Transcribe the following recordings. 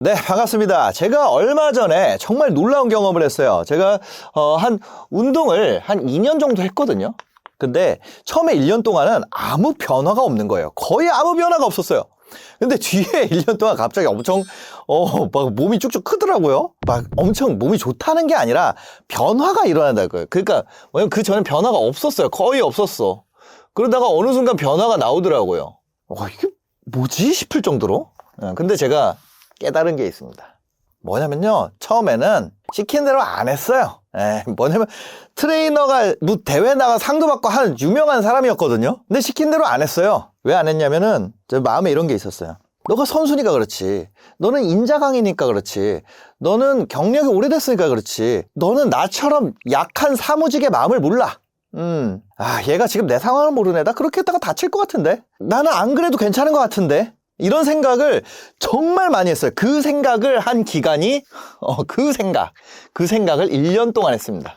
네, 반갑습니다. 제가 얼마 전에 정말 놀라운 경험을 했어요. 제가 운동을 한 2년 정도 했거든요. 근데 처음에 1년 동안은 아무 변화가 없는 거예요. 거의 아무 변화가 없었어요. 근데 뒤에 1년 동안 갑자기 엄청 막 몸이 쭉쭉 크더라고요. 막 엄청 몸이 좋다는 게 아니라 변화가 일어난다는 거예요. 그러니까 왜냐면 그 전에 변화가 없었어요. 거의 없었어. 그러다가 어느 순간 변화가 나오더라고요. 이게 뭐지 싶을 정도로. 근데 제가 깨달은 게 있습니다. 뭐냐면요, 처음에는 시킨 대로 안 했어요. 뭐냐면 트레이너가 뭐 대회 나가 상도 받고 하는 유명한 사람이었거든요. 근데 시킨 대로 안 했어요. 왜 안 했냐면은 제 마음에 이런 게 있었어요. 너가 선수니까 그렇지, 너는 인자강이니까 그렇지, 너는 경력이 오래됐으니까 그렇지, 너는 나처럼 약한 사무직의 마음을 몰라. 얘가 지금 내 상황을 모르네. 나 그렇게 했다가 다칠 것 같은데, 나는 안 그래도 괜찮은 것 같은데, 이런 생각을 정말 많이 했어요. 그 생각을 한 기간이 그 생각을 1년 동안 했습니다.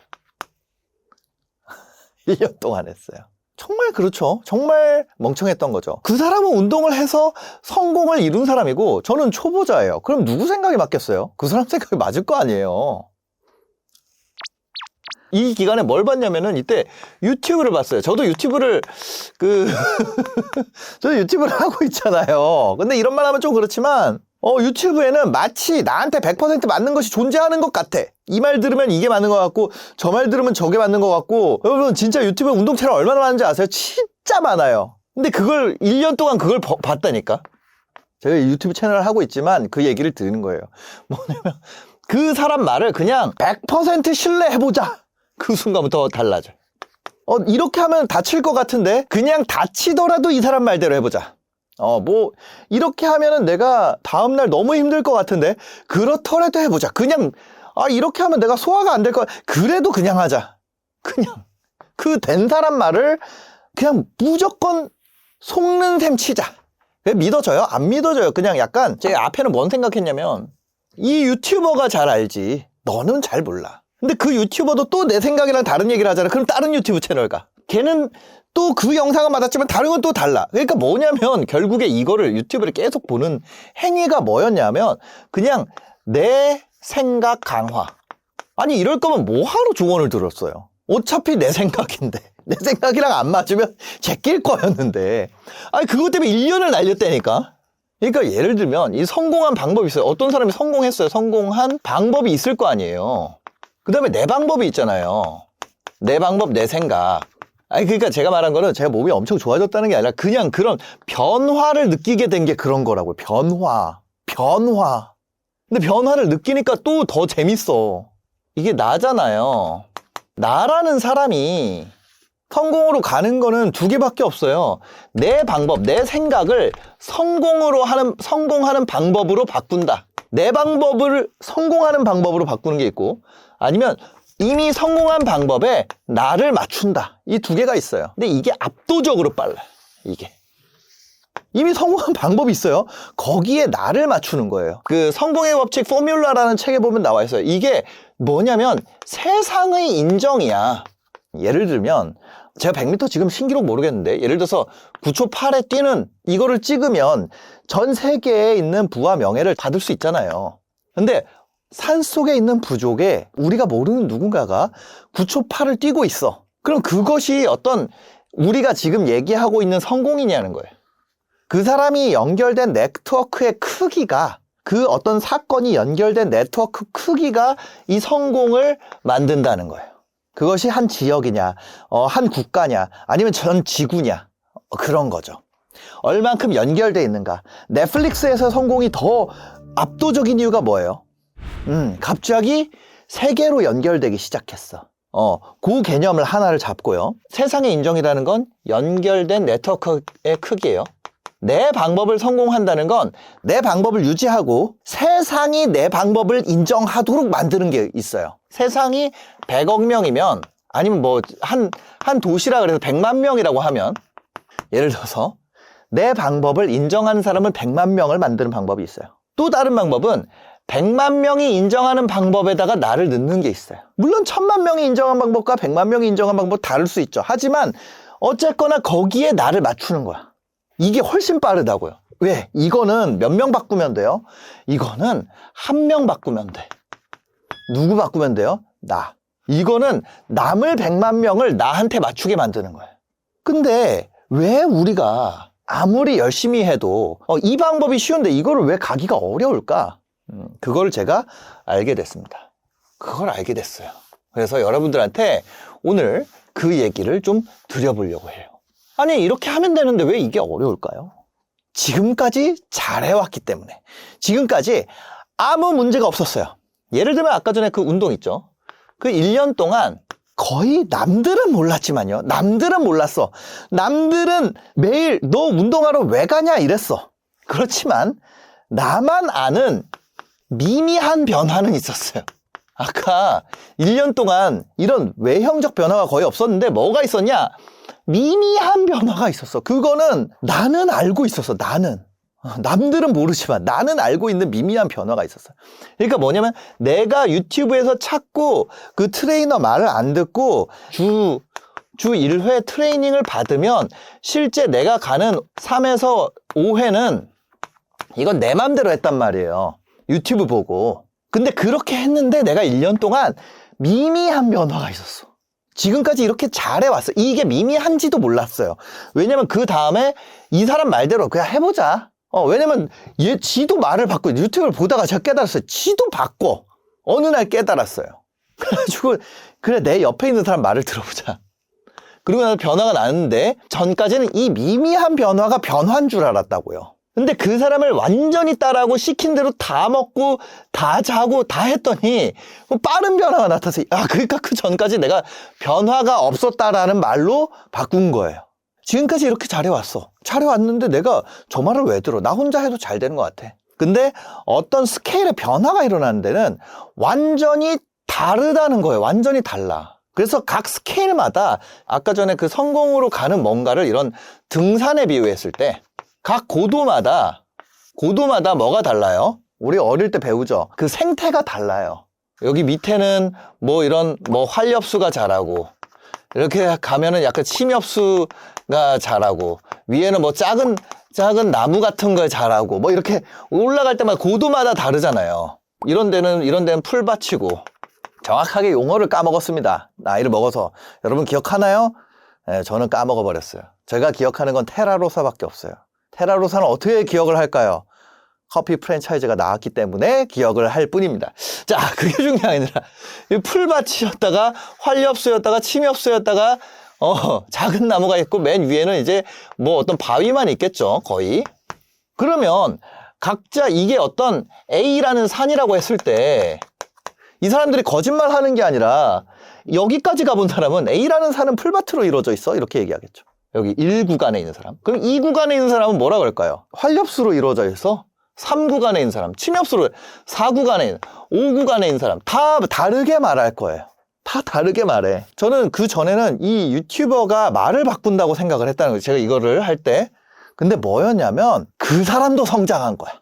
1년 동안 했어요. 정말 그렇죠. 정말 멍청했던 거죠. 그 사람은 운동을 해서 성공을 이룬 사람이고 저는 초보자예요. 그럼 누구 생각이 맞겠어요? 그 사람 생각이 맞을 거 아니에요. 이 기간에 뭘 봤냐면은 이때 유튜브를 봤어요. 저도 유튜브를 저도 유튜브를 하고 있잖아요. 근데 이런 말 하면 좀 그렇지만 유튜브에는 마치 나한테 100% 맞는 것이 존재하는 것 같아. 이 말 들으면 이게 맞는 것 같고 저 말 들으면 저게 맞는 것 같고. 여러분 진짜 유튜브에 운동 채널 얼마나 많은지 아세요? 진짜 많아요. 근데 그걸 1년 동안 그걸 봤다니까. 제가 유튜브 채널을 하고 있지만 그 얘기를 드리는 거예요. 뭐냐면 그 사람 말을 그냥 100% 신뢰해보자. 그 순간부터 달라져. 이렇게 하면 다칠 것 같은데 그냥 다치더라도 이 사람 말대로 해보자. 이렇게 하면은 내가 다음날 너무 힘들 것 같은데 그렇더라도 해보자. 그냥 이렇게 하면 내가 소화가 안 될 것 같아. 그래도 그냥 하자. 그냥 그 된 사람 말을 그냥 무조건 속는 셈 치자. 믿어져요? 안 믿어져요. 그냥 약간 제가 앞에는 뭔 생각했냐면 이 유튜버가 잘 알지, 너는 잘 몰라. 근데 그 유튜버도 또 내 생각이랑 다른 얘기를 하잖아. 그럼 다른 유튜브 채널 가. 걔는 또 그 영상은 맞았지만 다른 건 또 달라. 그러니까 뭐냐면 결국에 이거를 유튜브를 계속 보는 행위가 뭐였냐면 그냥 내 생각 강화. 아니 이럴 거면 뭐하러 조언을 들었어요. 어차피 내 생각인데 내 생각이랑 안 맞으면 제낄 거였는데 그것 때문에 1년을 날렸다니까. 그러니까 예를 들면 이 성공한 방법이 있어요. 어떤 사람이 성공했어요. 성공한 방법이 있을 거 아니에요. 그 다음에 내 방법이 있잖아요. 내 방법, 내 생각. 그러니까 제가 말한 거는 제가 몸이 엄청 좋아졌다는 게 아니라 그냥 그런 변화를 느끼게 된 게 그런 거라고요. 변화. 근데 변화를 느끼니까 또 더 재밌어. 이게 나잖아요. 나라는 사람이 성공으로 가는 거는 두 개밖에 없어요. 내 방법, 내 생각을 성공하는 방법으로 바꾼다. 내 방법을 성공하는 방법으로 바꾸는 게 있고, 아니면 이미 성공한 방법에 나를 맞춘다. 이 두 개가 있어요. 근데 이게 압도적으로 빨라요. 이게 이미 성공한 방법이 있어요. 거기에 나를 맞추는 거예요. 그 성공의 법칙 포뮬라라는 책에 보면 나와 있어요. 이게 뭐냐면 세상의 인정이야. 예를 들면 제가 100m 지금 신기록 모르겠는데 예를 들어서 9초 8에 뛰는 이거를 찍으면 전 세계에 있는 부와 명예를 받을 수 있잖아요. 근데 산속에 있는 부족에 우리가 모르는 누군가가 9초 8을 뛰고 있어. 그럼 그것이 어떤 우리가 지금 얘기하고 있는 성공이냐는 거예요. 그 사람이 연결된 네트워크의 크기가, 그 어떤 사건이 연결된 네트워크 크기가 이 성공을 만든다는 거예요. 그것이 한 지역이냐, 한 국가냐, 아니면 전 지구냐, 그런 거죠. 얼만큼 연결되어 있는가. 넷플릭스에서 성공이 더 압도적인 이유가 뭐예요? 갑자기 세계로 연결되기 시작했어. 그 개념을 하나를 잡고요. 세상의 인정이라는 건 연결된 네트워크의 크기예요. 내 방법을 성공한다는 건 내 방법을 유지하고 세상이 내 방법을 인정하도록 만드는 게 있어요. 세상이 100억 명이면, 아니면 뭐 한 도시라 그래서 100만 명이라고 하면, 예를 들어서 내 방법을 인정하는 사람은 100만 명을 만드는 방법이 있어요. 또 다른 방법은 100만 명이 인정하는 방법에다가 나를 넣는 게 있어요. 물론 1000만 명이 인정한 방법과 100만 명이 인정한 방법 다를 수 있죠. 하지만 어쨌거나 거기에 나를 맞추는 거야. 이게 훨씬 빠르다고요. 왜? 이거는 몇 명 바꾸면 돼요? 이거는 한 명 바꾸면 돼. 누구 바꾸면 돼요? 나. 이거는 남을 100만 명을 나한테 맞추게 만드는 거예요. 근데 왜 우리가 아무리 열심히 해도 이 방법이 쉬운데 이거를 왜 가기가 어려울까? 그걸 제가 알게 됐습니다. 그걸 알게 됐어요. 그래서 여러분들한테 오늘 그 얘기를 좀 드려보려고 해요. 아니, 이렇게 하면 되는데 왜 이게 어려울까요? 지금까지 잘해왔기 때문에. 지금까지 아무 문제가 없었어요. 예를 들면 아까 전에 그 운동 있죠? 그 1년 동안 거의 남들은 몰랐지만요. 남들은 몰랐어. 남들은 매일 너 운동하러 왜 가냐 이랬어. 그렇지만 나만 아는 미미한 변화는 있었어요. 아까 1년 동안 이런 외형적 변화가 거의 없었는데 뭐가 있었냐? 미미한 변화가 있었어. 그거는 나는 알고 있었어. 나는. 남들은 모르지만 나는 알고 있는 미미한 변화가 있었어요. 그러니까 뭐냐면 내가 유튜브에서 찾고 그 트레이너 말을 안 듣고 주 1회 트레이닝을 받으면 실제 내가 가는 3에서 5회는 이건 내 맘대로 했단 말이에요. 유튜브 보고. 근데 그렇게 했는데 내가 1년 동안 미미한 변화가 있었어. 지금까지 이렇게 잘해왔어. 이게 미미한지도 몰랐어요. 왜냐면 그 다음에 이 사람 말대로 그냥 해보자. 왜냐면 지도 말을 바꿔. 유튜브를 보다가 제가 깨달았어요. 지도 바꿔. 어느 날 깨달았어요. 그래가지고 그래 내 옆에 있는 사람 말을 들어보자. 그리고 나서 변화가 나는데 전까지는 이 미미한 변화가 변화인 줄 알았다고요. 근데 그 사람을 완전히 따라하고 시킨 대로 다 먹고 다 자고 다 했더니 빠른 변화가 나타나서 그러니까 그 전까지 내가 변화가 없었다라는 말로 바꾼 거예요. 지금까지 이렇게 잘해왔어. 잘해왔는데 내가 저 말을 왜 들어? 나 혼자 해도 잘 되는 것 같아. 근데 어떤 스케일의 변화가 일어나는 데는 완전히 다르다는 거예요. 완전히 달라. 그래서 각 스케일마다 아까 전에 그 성공으로 가는 뭔가를 이런 등산에 비유했을 때 각 고도마다 뭐가 달라요? 우리 어릴 때 배우죠. 그 생태가 달라요. 여기 밑에는 뭐 이런 활엽수가 자라고 이렇게 가면은 약간 침엽수가 자라고 위에는 뭐 작은 나무 같은 거 자라고 뭐 이렇게 올라갈 때마다 고도마다 다르잖아요. 이런 데는 풀밭이고 정확하게 용어를 까먹었습니다. 나이를 먹어서. 여러분 기억하나요? 네, 저는 까먹어 버렸어요. 제가 기억하는 건 테라로사밖에 없어요. 테라로사는 어떻게 기억을 할까요? 커피 프랜차이즈가 나왔기 때문에 기억을 할 뿐입니다. 자, 그게 중요한 게 아니라 풀밭이었다가 활엽수였다가 침엽수였다가 작은 나무가 있고 맨 위에는 이제 뭐 어떤 바위만 있겠죠, 거의. 그러면 각자 이게 어떤 A라는 산이라고 했을 때 이 사람들이 거짓말 하는 게 아니라 여기까지 가본 사람은 A라는 산은 풀밭으로 이루어져 있어 이렇게 얘기하겠죠. 여기 1구간에 있는 사람. 그럼 2구간에 있는 사람은 뭐라 그럴까요? 활엽수로 이루어져 있어 3구간에 있는 사람, 침엽수로 4구간에 있는, 5구간에 있는 사람 다 다르게 말할 거예요. 다 다르게 말해. 저는 그 전에는 이 유튜버가 말을 바꾼다고 생각을 했다는 거예요. 제가 이거를 할 때. 근데 뭐였냐면 그 사람도 성장한 거야.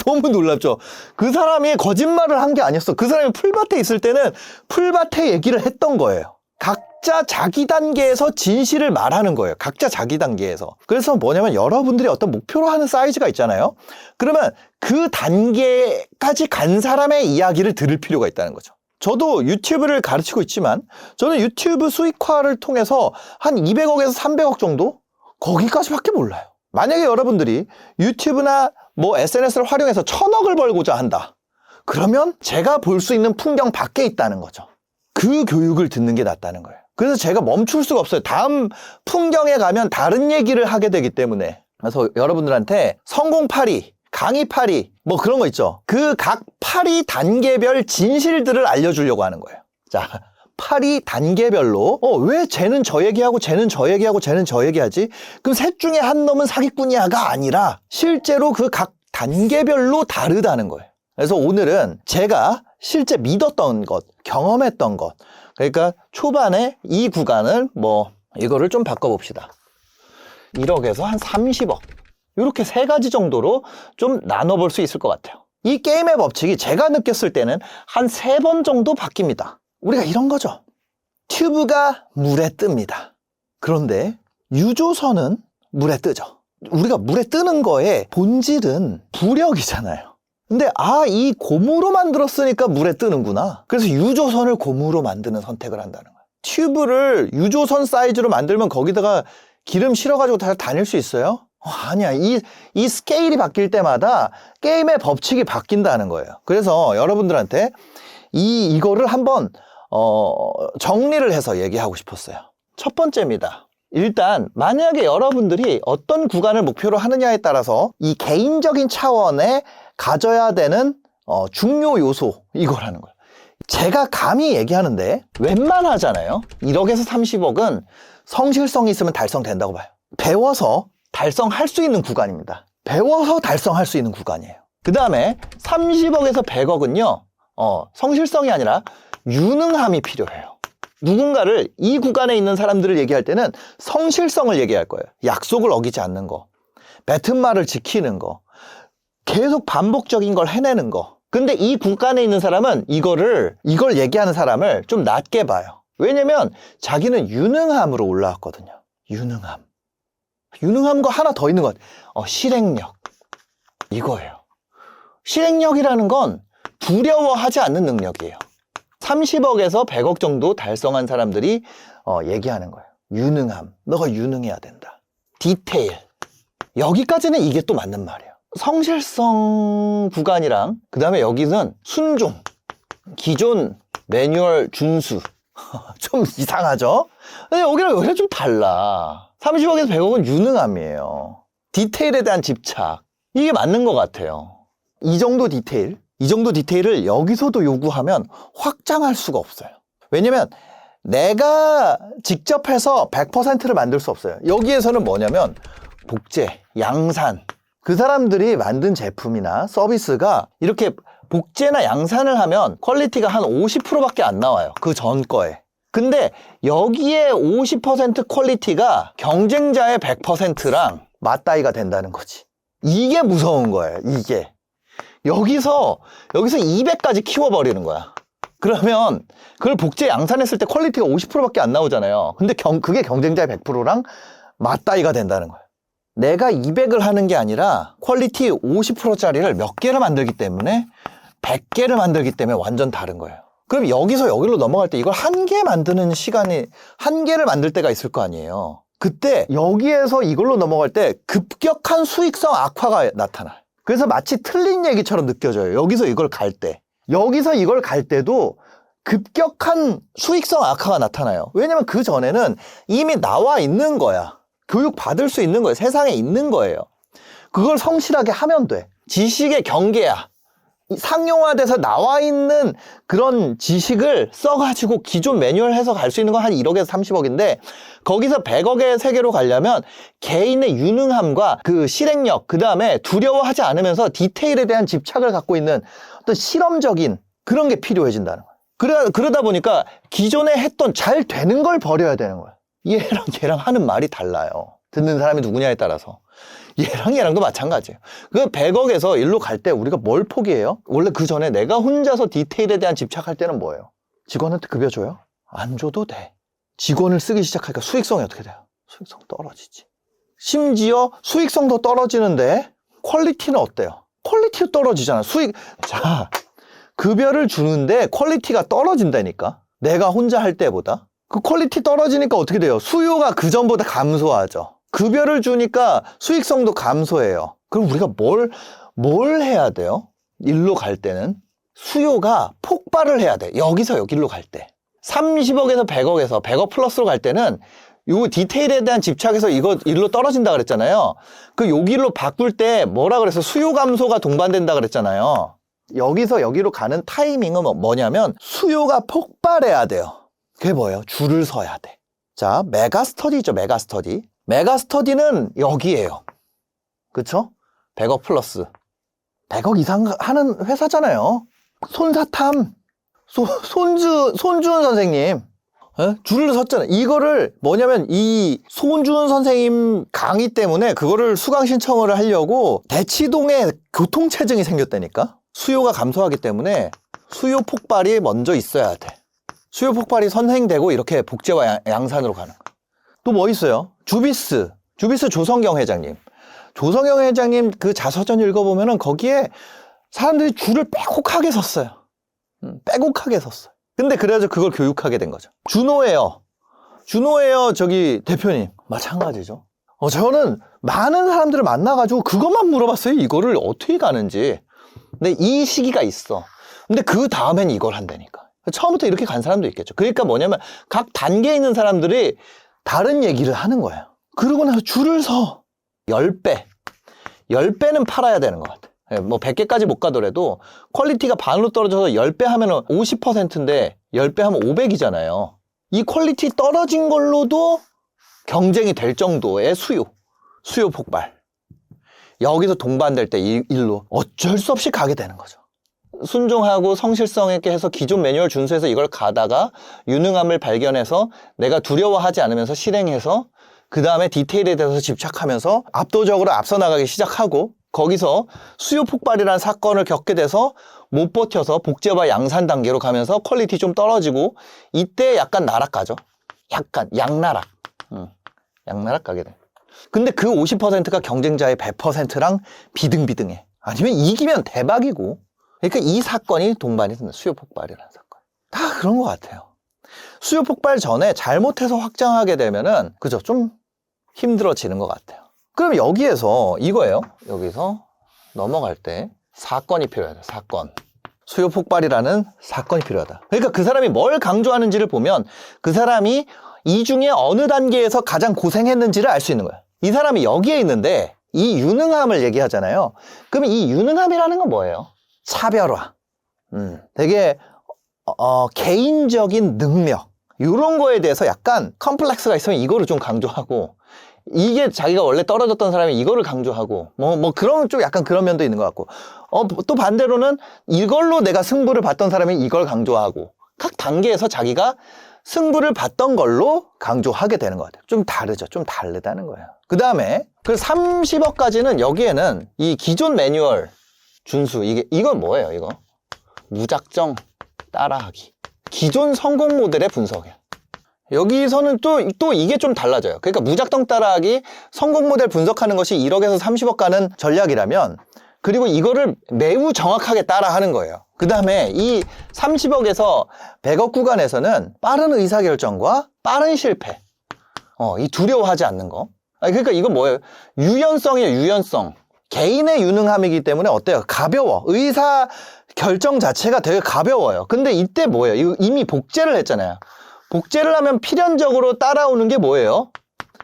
너무 놀랍죠? 그 사람이 거짓말을 한 게 아니었어. 그 사람이 풀밭에 있을 때는 풀밭에 얘기를 했던 거예요. 각자 자기 단계에서 진실을 말하는 거예요. 각자 자기 단계에서. 그래서 뭐냐면 여러분들이 어떤 목표로 하는 사이즈가 있잖아요. 그러면 그 단계까지 간 사람의 이야기를 들을 필요가 있다는 거죠. 저도 유튜브를 가르치고 있지만 저는 유튜브 수익화를 통해서 한 200억에서 300억 정도? 거기까지밖에 몰라요. 만약에 여러분들이 유튜브나 뭐 SNS를 활용해서 1000억을 벌고자 한다. 그러면 제가 볼 수 있는 풍경 밖에 있다는 거죠. 그 교육을 듣는 게 낫다는 거예요. 그래서 제가 멈출 수가 없어요. 다음 풍경에 가면 다른 얘기를 하게 되기 때문에. 그래서 여러분들한테 성공 파리, 강의 파리 뭐 그런 거 있죠. 그 각 파리 단계별 진실들을 알려주려고 하는 거예요. 자, 파리 단계별로 왜 쟤는 저 얘기하고 쟤는 저 얘기하고 쟤는 저 얘기하지? 그럼 셋 중에 한 놈은 사기꾼이야가 아니라 실제로 그 각 단계별로 다르다는 거예요. 그래서 오늘은 제가 실제 믿었던 것, 경험했던 것, 그러니까 초반에 이 구간을 이거를 좀 바꿔봅시다. 1억에서 한 30억 이렇게 세 가지 정도로 좀 나눠볼 수 있을 것 같아요. 이 게임의 법칙이 제가 느꼈을 때는 한 3번 정도 바뀝니다. 우리가 이런 거죠. 튜브가 물에 뜹니다. 그런데 유조선은 물에 뜨죠. 우리가 물에 뜨는 거의 본질은 부력이잖아요. 근데 이 곰으로 만들었으니까 물에 뜨는구나. 그래서 유조선을 곰으로 만드는 선택을 한다는 거야. 튜브를 유조선 사이즈로 만들면 거기다가 기름 실어가지고 다 다닐 수 있어요? 아니야. 이 스케일이 바뀔 때마다 게임의 법칙이 바뀐다는 거예요. 그래서 여러분들한테 이거를 한번 정리를 해서 얘기하고 싶었어요. 첫 번째입니다. 일단 만약에 여러분들이 어떤 구간을 목표로 하느냐에 따라서 이 개인적인 차원에 가져야 되는 중요 요소 이거라는 거예요. 제가 감히 얘기하는데 웬만하잖아요. 1억에서 30억은 성실성이 있으면 달성된다고 봐요. 배워서 달성할 수 있는 구간입니다. 배워서 달성할 수 있는 구간이에요. 그 다음에 30억에서 100억은요 성실성이 아니라 유능함이 필요해요. 누군가를 이 구간에 있는 사람들을 얘기할 때는 성실성을 얘기할 거예요. 약속을 어기지 않는 거, 뱉은 말을 지키는 거, 계속 반복적인 걸 해내는 거. 근데 이 구간에 있는 사람은 이걸 얘기하는 사람을 좀 낮게 봐요. 왜냐면 자기는 유능함으로 올라왔거든요. 유능함과 하나 더 있는 것 같아요. 실행력. 이거예요. 실행력이라는 건 두려워하지 않는 능력이에요. 30억에서 100억 정도 달성한 사람들이 얘기하는 거예요. 유능함. 너가 유능해야 된다. 디테일. 여기까지는 이게 또 맞는 말이에요. 성실성 구간이랑 그 다음에 여기는 순종, 기존 매뉴얼 준수. 좀 이상하죠? 근데 여기랑 여기랑 좀 달라. 30억에서 100억은 유능함이에요. 디테일에 대한 집착. 이게 맞는 것 같아요. 이 정도 디테일을 여기서도 요구하면 확장할 수가 없어요. 왜냐면 내가 직접 해서 100%를 만들 수 없어요. 여기에서는 뭐냐면 복제, 양산. 그 사람들이 만든 제품이나 서비스가 이렇게 복제나 양산을 하면 퀄리티가 한 50%밖에 안 나와요. 그 전 거에. 근데 여기에 50% 퀄리티가 경쟁자의 100%랑 맞다이가 된다는 거지. 이게 무서운 거예요. 이게. 여기서 200까지 키워버리는 거야. 그러면 그걸 복제 양산했을 때 퀄리티가 50%밖에 안 나오잖아요. 근데 그게 경쟁자의 100%랑 맞다이가 된다는 거예요. 내가 200을 하는 게 아니라 퀄리티 50%짜리를 몇 개를 만들기 때문에 100개를 만들기 때문에 완전 다른 거예요. 그럼 여기서 여기로 넘어갈 때 이걸 한 개 만드는 시간이 한 개를 만들 때가 있을 거 아니에요. 그때 여기에서 이걸로 넘어갈 때 급격한 수익성 악화가 나타나요. 그래서 마치 틀린 얘기처럼 느껴져요. 여기서 이걸 갈 때도 급격한 수익성 악화가 나타나요. 왜냐면 그 전에는 이미 나와 있는 거야. 교육 받을 수 있는 거예요. 세상에 있는 거예요. 그걸 성실하게 하면 돼. 지식의 경계야. 상용화돼서 나와 있는 그런 지식을 써가지고 기존 매뉴얼 해서 갈 수 있는 건 한 1억에서 30억인데 거기서 100억의 세계로 가려면 개인의 유능함과 그 실행력, 그 다음에 두려워하지 않으면서 디테일에 대한 집착을 갖고 있는 어떤 실험적인 그런 게 필요해진다는 거예요. 그러다 보니까 기존에 했던 잘 되는 걸 버려야 되는 거예요. 얘랑 하는 말이 달라요. 듣는 사람이 누구냐에 따라서. 얘랑도 마찬가지예요. 그 100억에서 일로 갈 때 우리가 뭘 포기해요? 원래 그 전에 내가 혼자서 디테일에 대한 집착할 때는 뭐예요? 직원한테 급여 줘요? 안 줘도 돼. 직원을 쓰기 시작하니까 수익성이 어떻게 돼요? 수익성 떨어지지. 심지어 수익성도 떨어지는데 퀄리티는 어때요? 퀄리티도 떨어지잖아. 급여를 주는데 퀄리티가 떨어진다니까. 내가 혼자 할 때보다. 그 퀄리티 떨어지니까 어떻게 돼요? 수요가 그 전보다 감소하죠. 급여를 주니까 수익성도 감소해요. 그럼 우리가 뭘 해야 돼요? 일로 갈 때는 수요가 폭발을 해야 돼. 여기서 여기로 갈 때. 30억에서 100억에서 100억 플러스로 갈 때는 요 디테일에 대한 집착에서 이거 일로 떨어진다 그랬잖아요. 그 여기로 바꿀 때 뭐라 그래서 수요 감소가 동반된다 그랬잖아요. 여기서 여기로 가는 타이밍은 뭐냐면 수요가 폭발해야 돼요. 그게 뭐예요? 줄을 서야 돼. 자, 메가스터디죠. 메가스터디는 여기에요. 그쵸? 100억 플러스. 100억 이상 하는 회사잖아요. 손사탐. 손주은 선생님. 줄을 섰잖아요. 이거를 뭐냐면 이 손주은 선생님 강의 때문에 그거를 수강 신청을 하려고 대치동에 교통체증이 생겼다니까? 수요가 감소하기 때문에 수요 폭발이 먼저 있어야 돼. 수요 폭발이 선행되고 이렇게 복제와 양산으로 가는 거. 또 뭐 있어요? 주비스 조성경 회장님. 조성영 회장님 그 자서전 읽어보면은 거기에 사람들이 줄을 빼곡하게 섰어요. 빼곡하게 섰어요. 근데 그래가지고 그걸 교육하게 된 거죠. 준호에어 저기 대표님 마찬가지죠. 저는 많은 사람들을 만나가지고 그것만 물어봤어요. 이거를 어떻게 가는지. 근데 이 시기가 있어. 근데 그 다음엔 이걸 한다니까. 처음부터 이렇게 간 사람도 있겠죠. 그러니까 뭐냐면 각 단계에 있는 사람들이 다른 얘기를 하는 거예요. 그러고 나서 줄을 서 10배는 팔아야 되는 것 같아요. 뭐 100개까지 못 가더라도 퀄리티가 반으로 떨어져서 10배 하면 50%인데 10배 하면 500이잖아요. 이 퀄리티 떨어진 걸로도 경쟁이 될 정도의 수요 폭발. 여기서 동반될 때 일로 어쩔 수 없이 가게 되는 거죠. 순종하고 성실성 있게 해서 기존 매뉴얼 준수해서 이걸 가다가 유능함을 발견해서 내가 두려워하지 않으면서 실행해서 그 다음에 디테일에 대해서 집착하면서 압도적으로 앞서 나가기 시작하고 거기서 수요 폭발이라는 사건을 겪게 돼서 못 버텨서 복제와 양산 단계로 가면서 퀄리티 좀 떨어지고 이때 약간 나락가죠. 약간 양나락. 양나락 가게 돼. 근데 그 50%가 경쟁자의 100%랑 비등비등해. 아니면 이기면 대박이고. 그러니까 이 사건이 동반이 된다. 수요 폭발이라는 사건. 다 그런 것 같아요. 수요 폭발 전에 잘못해서 확장하게 되면은 그죠? 좀 힘들어지는 것 같아요. 그럼 여기에서 이거예요. 여기서 넘어갈 때 사건이 필요하다. 사건. 수요 폭발이라는 사건이 필요하다. 그러니까 그 사람이 뭘 강조하는지를 보면 그 사람이 이 중에 어느 단계에서 가장 고생했는지를 알 수 있는 거예요. 이 사람이 여기에 있는데 이 유능함을 얘기하잖아요. 그러면 이 유능함이라는 건 뭐예요? 차별화. 되게 개인적인 능력. 이런 거에 대해서 약간 컴플렉스가 있으면 이거를 좀 강조하고 이게 자기가 원래 떨어졌던 사람이 이거를 강조하고 뭐 그런 좀 약간 그런 면도 있는 것 같고 또 반대로는 이걸로 내가 승부를 봤던 사람이 이걸 강조하고 각 단계에서 자기가 승부를 봤던 걸로 강조하게 되는 것 같아요. 좀 다르죠. 좀 다르다는 거예요. 그 다음에 그 30억까지는 여기에는 이 기존 매뉴얼 준수 이건 뭐예요? 이거 무작정 따라하기. 기존 성공 모델의 분석이야. 여기서는 또 이게 좀 달라져요. 그러니까 무작정 따라하기, 성공 모델 분석하는 것이 1억에서 30억 가는 전략이라면 그리고 이거를 매우 정확하게 따라하는 거예요. 그 다음에 이 30억에서 100억 구간에서는 빠른 의사결정과 빠른 실패. 이 두려워하지 않는 거. 그러니까 이건 뭐예요? 유연성이에요, 유연성. 개인의 유능함이기 때문에 어때요? 가벼워. 의사결정 자체가 되게 가벼워요. 근데 이때 뭐예요? 이거 이미 복제를 했잖아요. 복제를 하면 필연적으로 따라오는 게 뭐예요?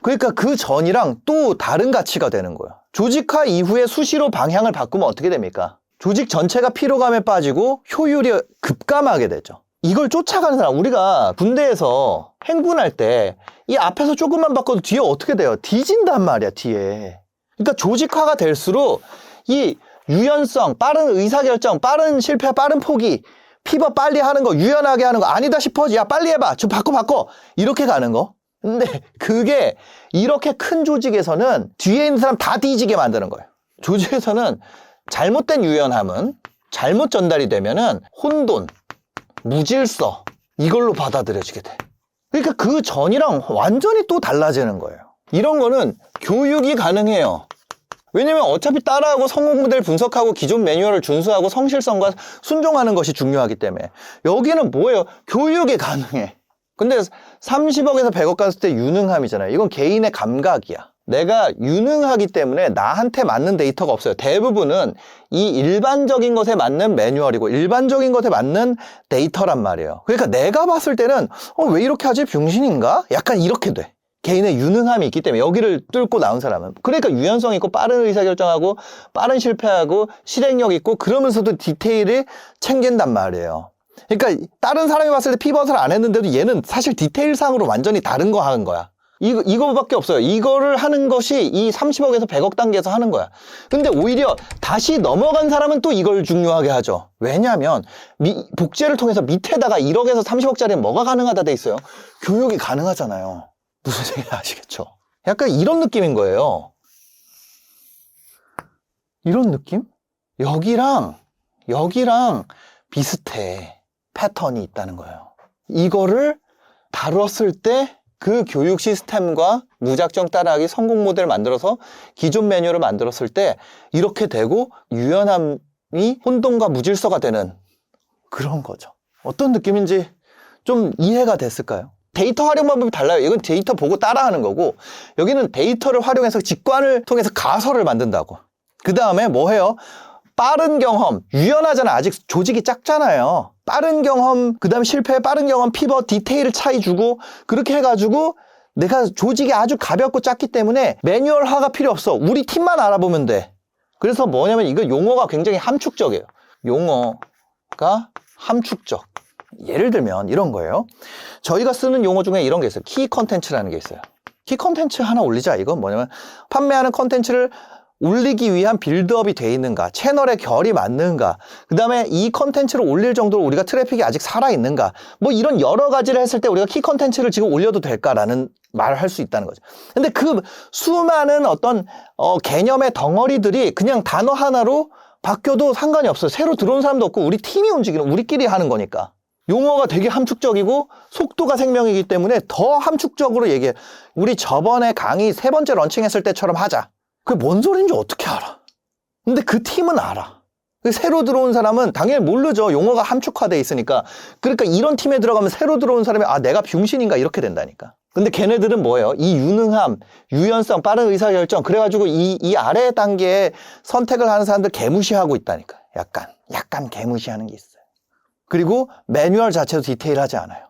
그러니까 그 전이랑 또 다른 가치가 되는 거예요. 조직화 이후에 수시로 방향을 바꾸면 어떻게 됩니까? 조직 전체가 피로감에 빠지고 효율이 급감하게 되죠. 이걸 쫓아가는 사람, 우리가 군대에서 행군할 때 이 앞에서 조금만 바꿔도 뒤에 어떻게 돼요? 뒤진단 말이야, 뒤에. 그러니까 조직화가 될수록 이 유연성, 빠른 의사결정, 빠른 실패, 빠른 포기, 피벗 빨리 하는 거, 유연하게 하는 거, 아니다 싶어. 야, 빨리 해봐. 좀 바꿔. 이렇게 가는 거. 근데 그게 이렇게 큰 조직에서는 뒤에 있는 사람 다 뒤지게 만드는 거예요. 조직에서는 잘못된 유연함은 잘못 전달이 되면은 혼돈, 무질서, 이걸로 받아들여지게 돼. 그러니까 그 전이랑 완전히 또 달라지는 거예요. 이런 거는 교육이 가능해요. 왜냐면 어차피 따라하고 성공 모델 분석하고 기존 매뉴얼을 준수하고 성실성과 순종하는 것이 중요하기 때문에 여기는 뭐예요? 교육이 가능해. 근데 30억에서 100억 갔을 때 유능함이잖아요. 이건 개인의 감각이야. 내가 유능하기 때문에 나한테 맞는 데이터가 없어요. 대부분은 이 일반적인 것에 맞는 매뉴얼이고 일반적인 것에 맞는 데이터란 말이에요. 그러니까 내가 봤을 때는 왜 이렇게 하지? 병신인가? 약간 이렇게 돼. 개인의 유능함이 있기 때문에 여기를 뚫고 나온 사람은. 그러니까 유연성 있고 빠른 의사결정하고 빠른 실패하고 실행력 있고 그러면서도 디테일을 챙긴단 말이에요. 그러니까 다른 사람이 봤을 때 피벗을 안 했는데도 얘는 사실 디테일상으로 완전히 다른 거 하는 거야. 이거밖에 없어요. 이거를 하는 것이 이 30억에서 100억 단계에서 하는 거야. 근데 오히려 다시 넘어간 사람은 또 이걸 중요하게 하죠. 왜냐하면 복제를 통해서 밑에다가 1억에서 30억짜리는 뭐가 가능하다 돼 있어요? 교육이 가능하잖아요. 무슨 얘기인지 아시겠죠? 약간 이런 느낌인 거예요. 이런 느낌? 여기랑 비슷해. 패턴이 있다는 거예요. 이거를 다뤘을 때 그 교육 시스템과 무작정 따라하기 성공 모델을 만들어서 기존 매뉴얼을 만들었을 때 이렇게 되고 유연함이 혼돈과 무질서가 되는 그런 거죠. 어떤 느낌인지 좀 이해가 됐을까요? 데이터 활용 방법이 달라요. 이건 데이터 보고 따라하는 거고, 여기는 데이터를 활용해서 직관을 통해서 가설을 만든다고. 그 다음에 뭐 해요? 빠른 경험, 유연하잖아. 아직 조직이 작잖아요. 빠른 경험, 그 다음에 실패, 빠른 경험, 피벗, 디테일 차이 주고, 그렇게 해가지고 내가 조직이 아주 가볍고 작기 때문에 매뉴얼화가 필요 없어. 우리 팀만 알아보면 돼. 그래서 뭐냐면 이거 용어가 굉장히 함축적이에요. 용어가 함축적. 예를 들면 이런 거예요. 저희가 쓰는 용어 중에 이런 게 있어요. 키 컨텐츠라는 게 있어요. 키 컨텐츠 하나 올리자. 이건 뭐냐면 판매하는 컨텐츠를 올리기 위한 빌드업이 돼 있는가, 채널의 결이 맞는가, 그 다음에 이 컨텐츠를 올릴 정도로 우리가 트래픽이 아직 살아있는가, 뭐 이런 여러 가지를 했을 때 우리가 키 컨텐츠를 지금 올려도 될까라는 말을 할 수 있다는 거죠. 근데 그 수많은 어떤 개념의 덩어리들이 그냥 단어 하나로 바뀌어도 상관이 없어요. 새로 들어온 사람도 없고 우리 팀이 움직이는, 우리끼리 하는 거니까. 용어가 되게 함축적이고 속도가 생명이기 때문에 더 함축적으로 얘기해. 우리 저번에 강의 3번째 런칭했을 때처럼 하자. 그게 뭔 소리인지 어떻게 알아? 근데 그 팀은 알아. 새로 들어온 사람은 당연히 모르죠. 용어가 함축화돼 있으니까. 그러니까 이런 팀에 들어가면 새로 들어온 사람이 아 내가 병신인가 이렇게 된다니까. 근데 걔네들은 뭐예요? 이 유능함, 유연성, 빠른 의사결정, 그래가지고 이 아래 단계에 선택을 하는 사람들 개무시하고 있다니까. 약간 개무시하는 게 있어요. 그리고 매뉴얼 자체도 디테일하지 않아요.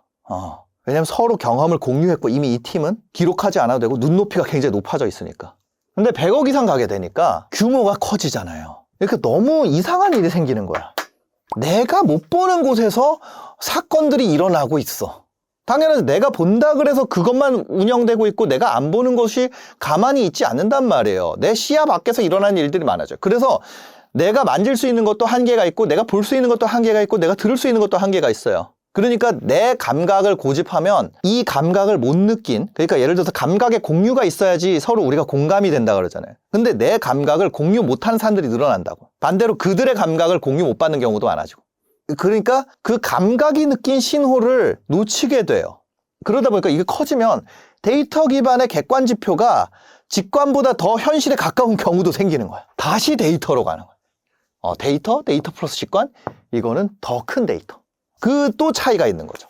왜냐면 서로 경험을 공유했고 이미 이 팀은 기록하지 않아도 되고 눈높이가 굉장히 높아져 있으니까. 근데 100억 이상 가게 되니까 규모가 커지잖아요. 그러니까 너무 이상한 일이 생기는 거야. 내가 못 보는 곳에서 사건들이 일어나고 있어. 당연하지. 내가 본다 그래서 그것만 운영되고 있고 내가 안 보는 것이 가만히 있지 않는단 말이에요. 내 시야 밖에서 일어나는 일들이 많아져요. 그래서 내가 만질 수 있는 것도 한계가 있고 내가 볼 수 있는 것도 한계가 있고 내가 들을 수 있는 것도 한계가 있어요. 그러니까 내 감각을 고집하면 이 감각을 못 느낀, 그러니까 예를 들어서 감각의 공유가 있어야지 서로 우리가 공감이 된다 그러잖아요. 근데 내 감각을 공유 못하는 사람들이 늘어난다고. 반대로 그들의 감각을 공유 못 받는 경우도 많아지고. 그러니까 그 감각이 느낀 신호를 놓치게 돼요. 그러다 보니까 이게 커지면 데이터 기반의 객관 지표가 직관보다 더 현실에 가까운 경우도 생기는 거야. 다시 데이터로 가는 거야. 데이터 플러스 직관, 이거는 더 큰 데이터. 그 또 차이가 있는 거죠.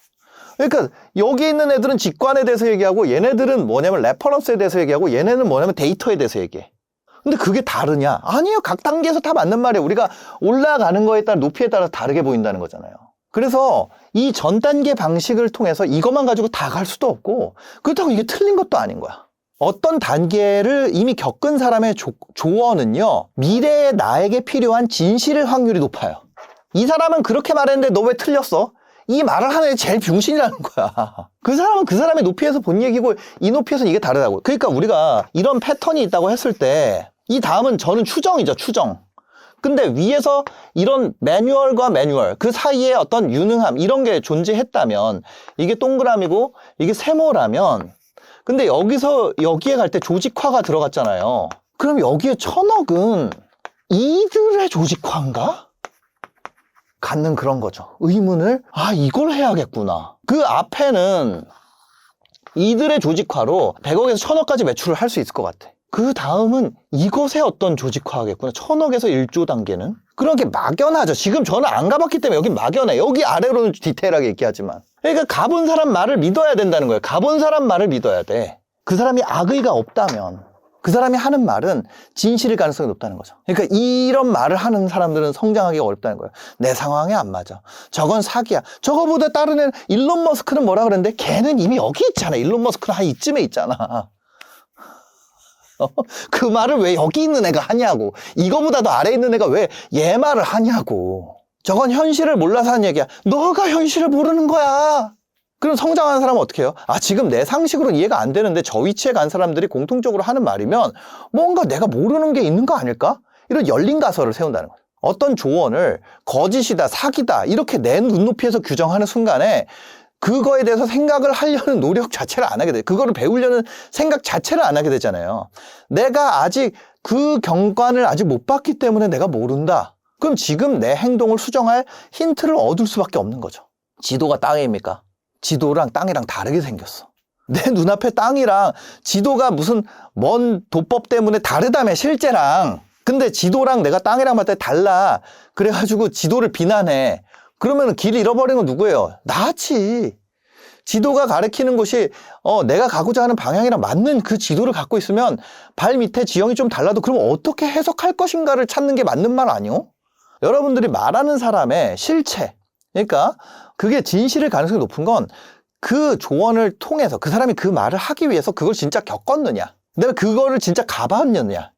그러니까 여기 있는 애들은 직관에 대해서 얘기하고 얘네들은 뭐냐면 레퍼런스에 대해서 얘기하고 얘네는 뭐냐면 데이터에 대해서 얘기해. 근데 그게 다르냐? 아니에요. 각 단계에서 다 맞는 말이에요. 우리가 올라가는 거에 따라 높이에 따라 다르게 보인다는 거잖아요. 그래서 이 전 단계 방식을 통해서 이것만 가지고 다 갈 수도 없고 그렇다고 이게 틀린 것도 아닌 거야. 어떤 단계를 이미 겪은 사람의 조언은요, 미래의 나에게 필요한 진실일 확률이 높아요. 이 사람은 그렇게 말했는데 너 왜 틀렸어? 이 말을 하는 애 제일 병신이라는 거야. 그 사람은 그 사람의 높이에서 본 얘기고 이 높이에서는 이게 다르다고. 그러니까 우리가 이런 패턴이 있다고 했을 때 이 다음은 저는 추정이죠. 추정. 근데 위에서 이런 매뉴얼과 매뉴얼 그 사이에 어떤 유능함 이런 게 존재했다면 이게 동그라미고 이게 세모라면 근데 여기에 갈 때 조직화가 들어갔잖아요. 그럼 여기에 1000억은 이들의 조직화인가? 갖는 그런 거죠. 의문을 이걸 해야겠구나. 그 앞에는 이들의 조직화로 100억에서 1000억까지 매출을 할 수 있을 것 같아. 그 다음은 이것의 어떤 조직화하겠구나. 1000억에서 1조 단계는 그런 게 막연하죠. 지금 저는 안 가봤기 때문에 여기 막연해. 여기 아래로는 디테일하게 얘기하지만. 그러니까 가본 사람 말을 믿어야 된다는 거예요. 가본 사람 말을 믿어야 돼. 그 사람이 악의가 없다면 그 사람이 하는 말은 진실일 가능성이 높다는 거죠. 그러니까 이런 말을 하는 사람들은 성장하기가 어렵다는 거예요. 내 상황에 안 맞아. 저건 사기야. 저거보다 다른 애는 일론 머스크는 뭐라 그랬는데 걔는 이미 여기 있잖아. 일론 머스크는 한 이쯤에 있잖아. 그 말을 왜 여기 있는 애가 하냐고. 이거보다도 아래에 있는 애가 왜 얘 말을 하냐고. 저건 현실을 몰라서 하는 얘기야. 너가 현실을 모르는 거야. 그럼 성장하는 사람은 어떻게 해요? 지금 내 상식으로는 이해가 안 되는데 저 위치에 간 사람들이 공통적으로 하는 말이면 뭔가 내가 모르는 게 있는 거 아닐까? 이런 열린 가설을 세운다는 거예요. 어떤 조언을 거짓이다, 사기다 이렇게 내 눈높이에서 규정하는 순간에 그거에 대해서 생각을 하려는 노력 자체를 안 하게 돼요. 그거를 배우려는 생각 자체를 안 하게 되잖아요. 내가 아직 그 경관을 아직 못 봤기 때문에 내가 모른다. 그럼 지금 내 행동을 수정할 힌트를 얻을 수밖에 없는 거죠. 지도가 땅입니까? 지도랑 땅이랑 다르게 생겼어. 내 눈앞에 땅이랑 지도가 무슨 먼 도법 때문에 다르다며 실제랑. 근데 지도랑 내가 땅이랑 봤을 때 달라. 그래가지고 지도를 비난해. 그러면 길 잃어버리는 건 누구예요? 나지. 지도가 가리키는 곳이 내가 가고자 하는 방향이랑 맞는 그 지도를 갖고 있으면 발 밑에 지형이 좀 달라도 그럼 어떻게 해석할 것인가를 찾는 게 맞는 말 아니요? 여러분들이 말하는 사람의 실체, 그러니까 그게 진실일 가능성이 높은 건 그 조언을 통해서 그 사람이 그 말을 하기 위해서 그걸 진짜 겪었느냐, 그다음에 그거를 진짜 가봤느냐,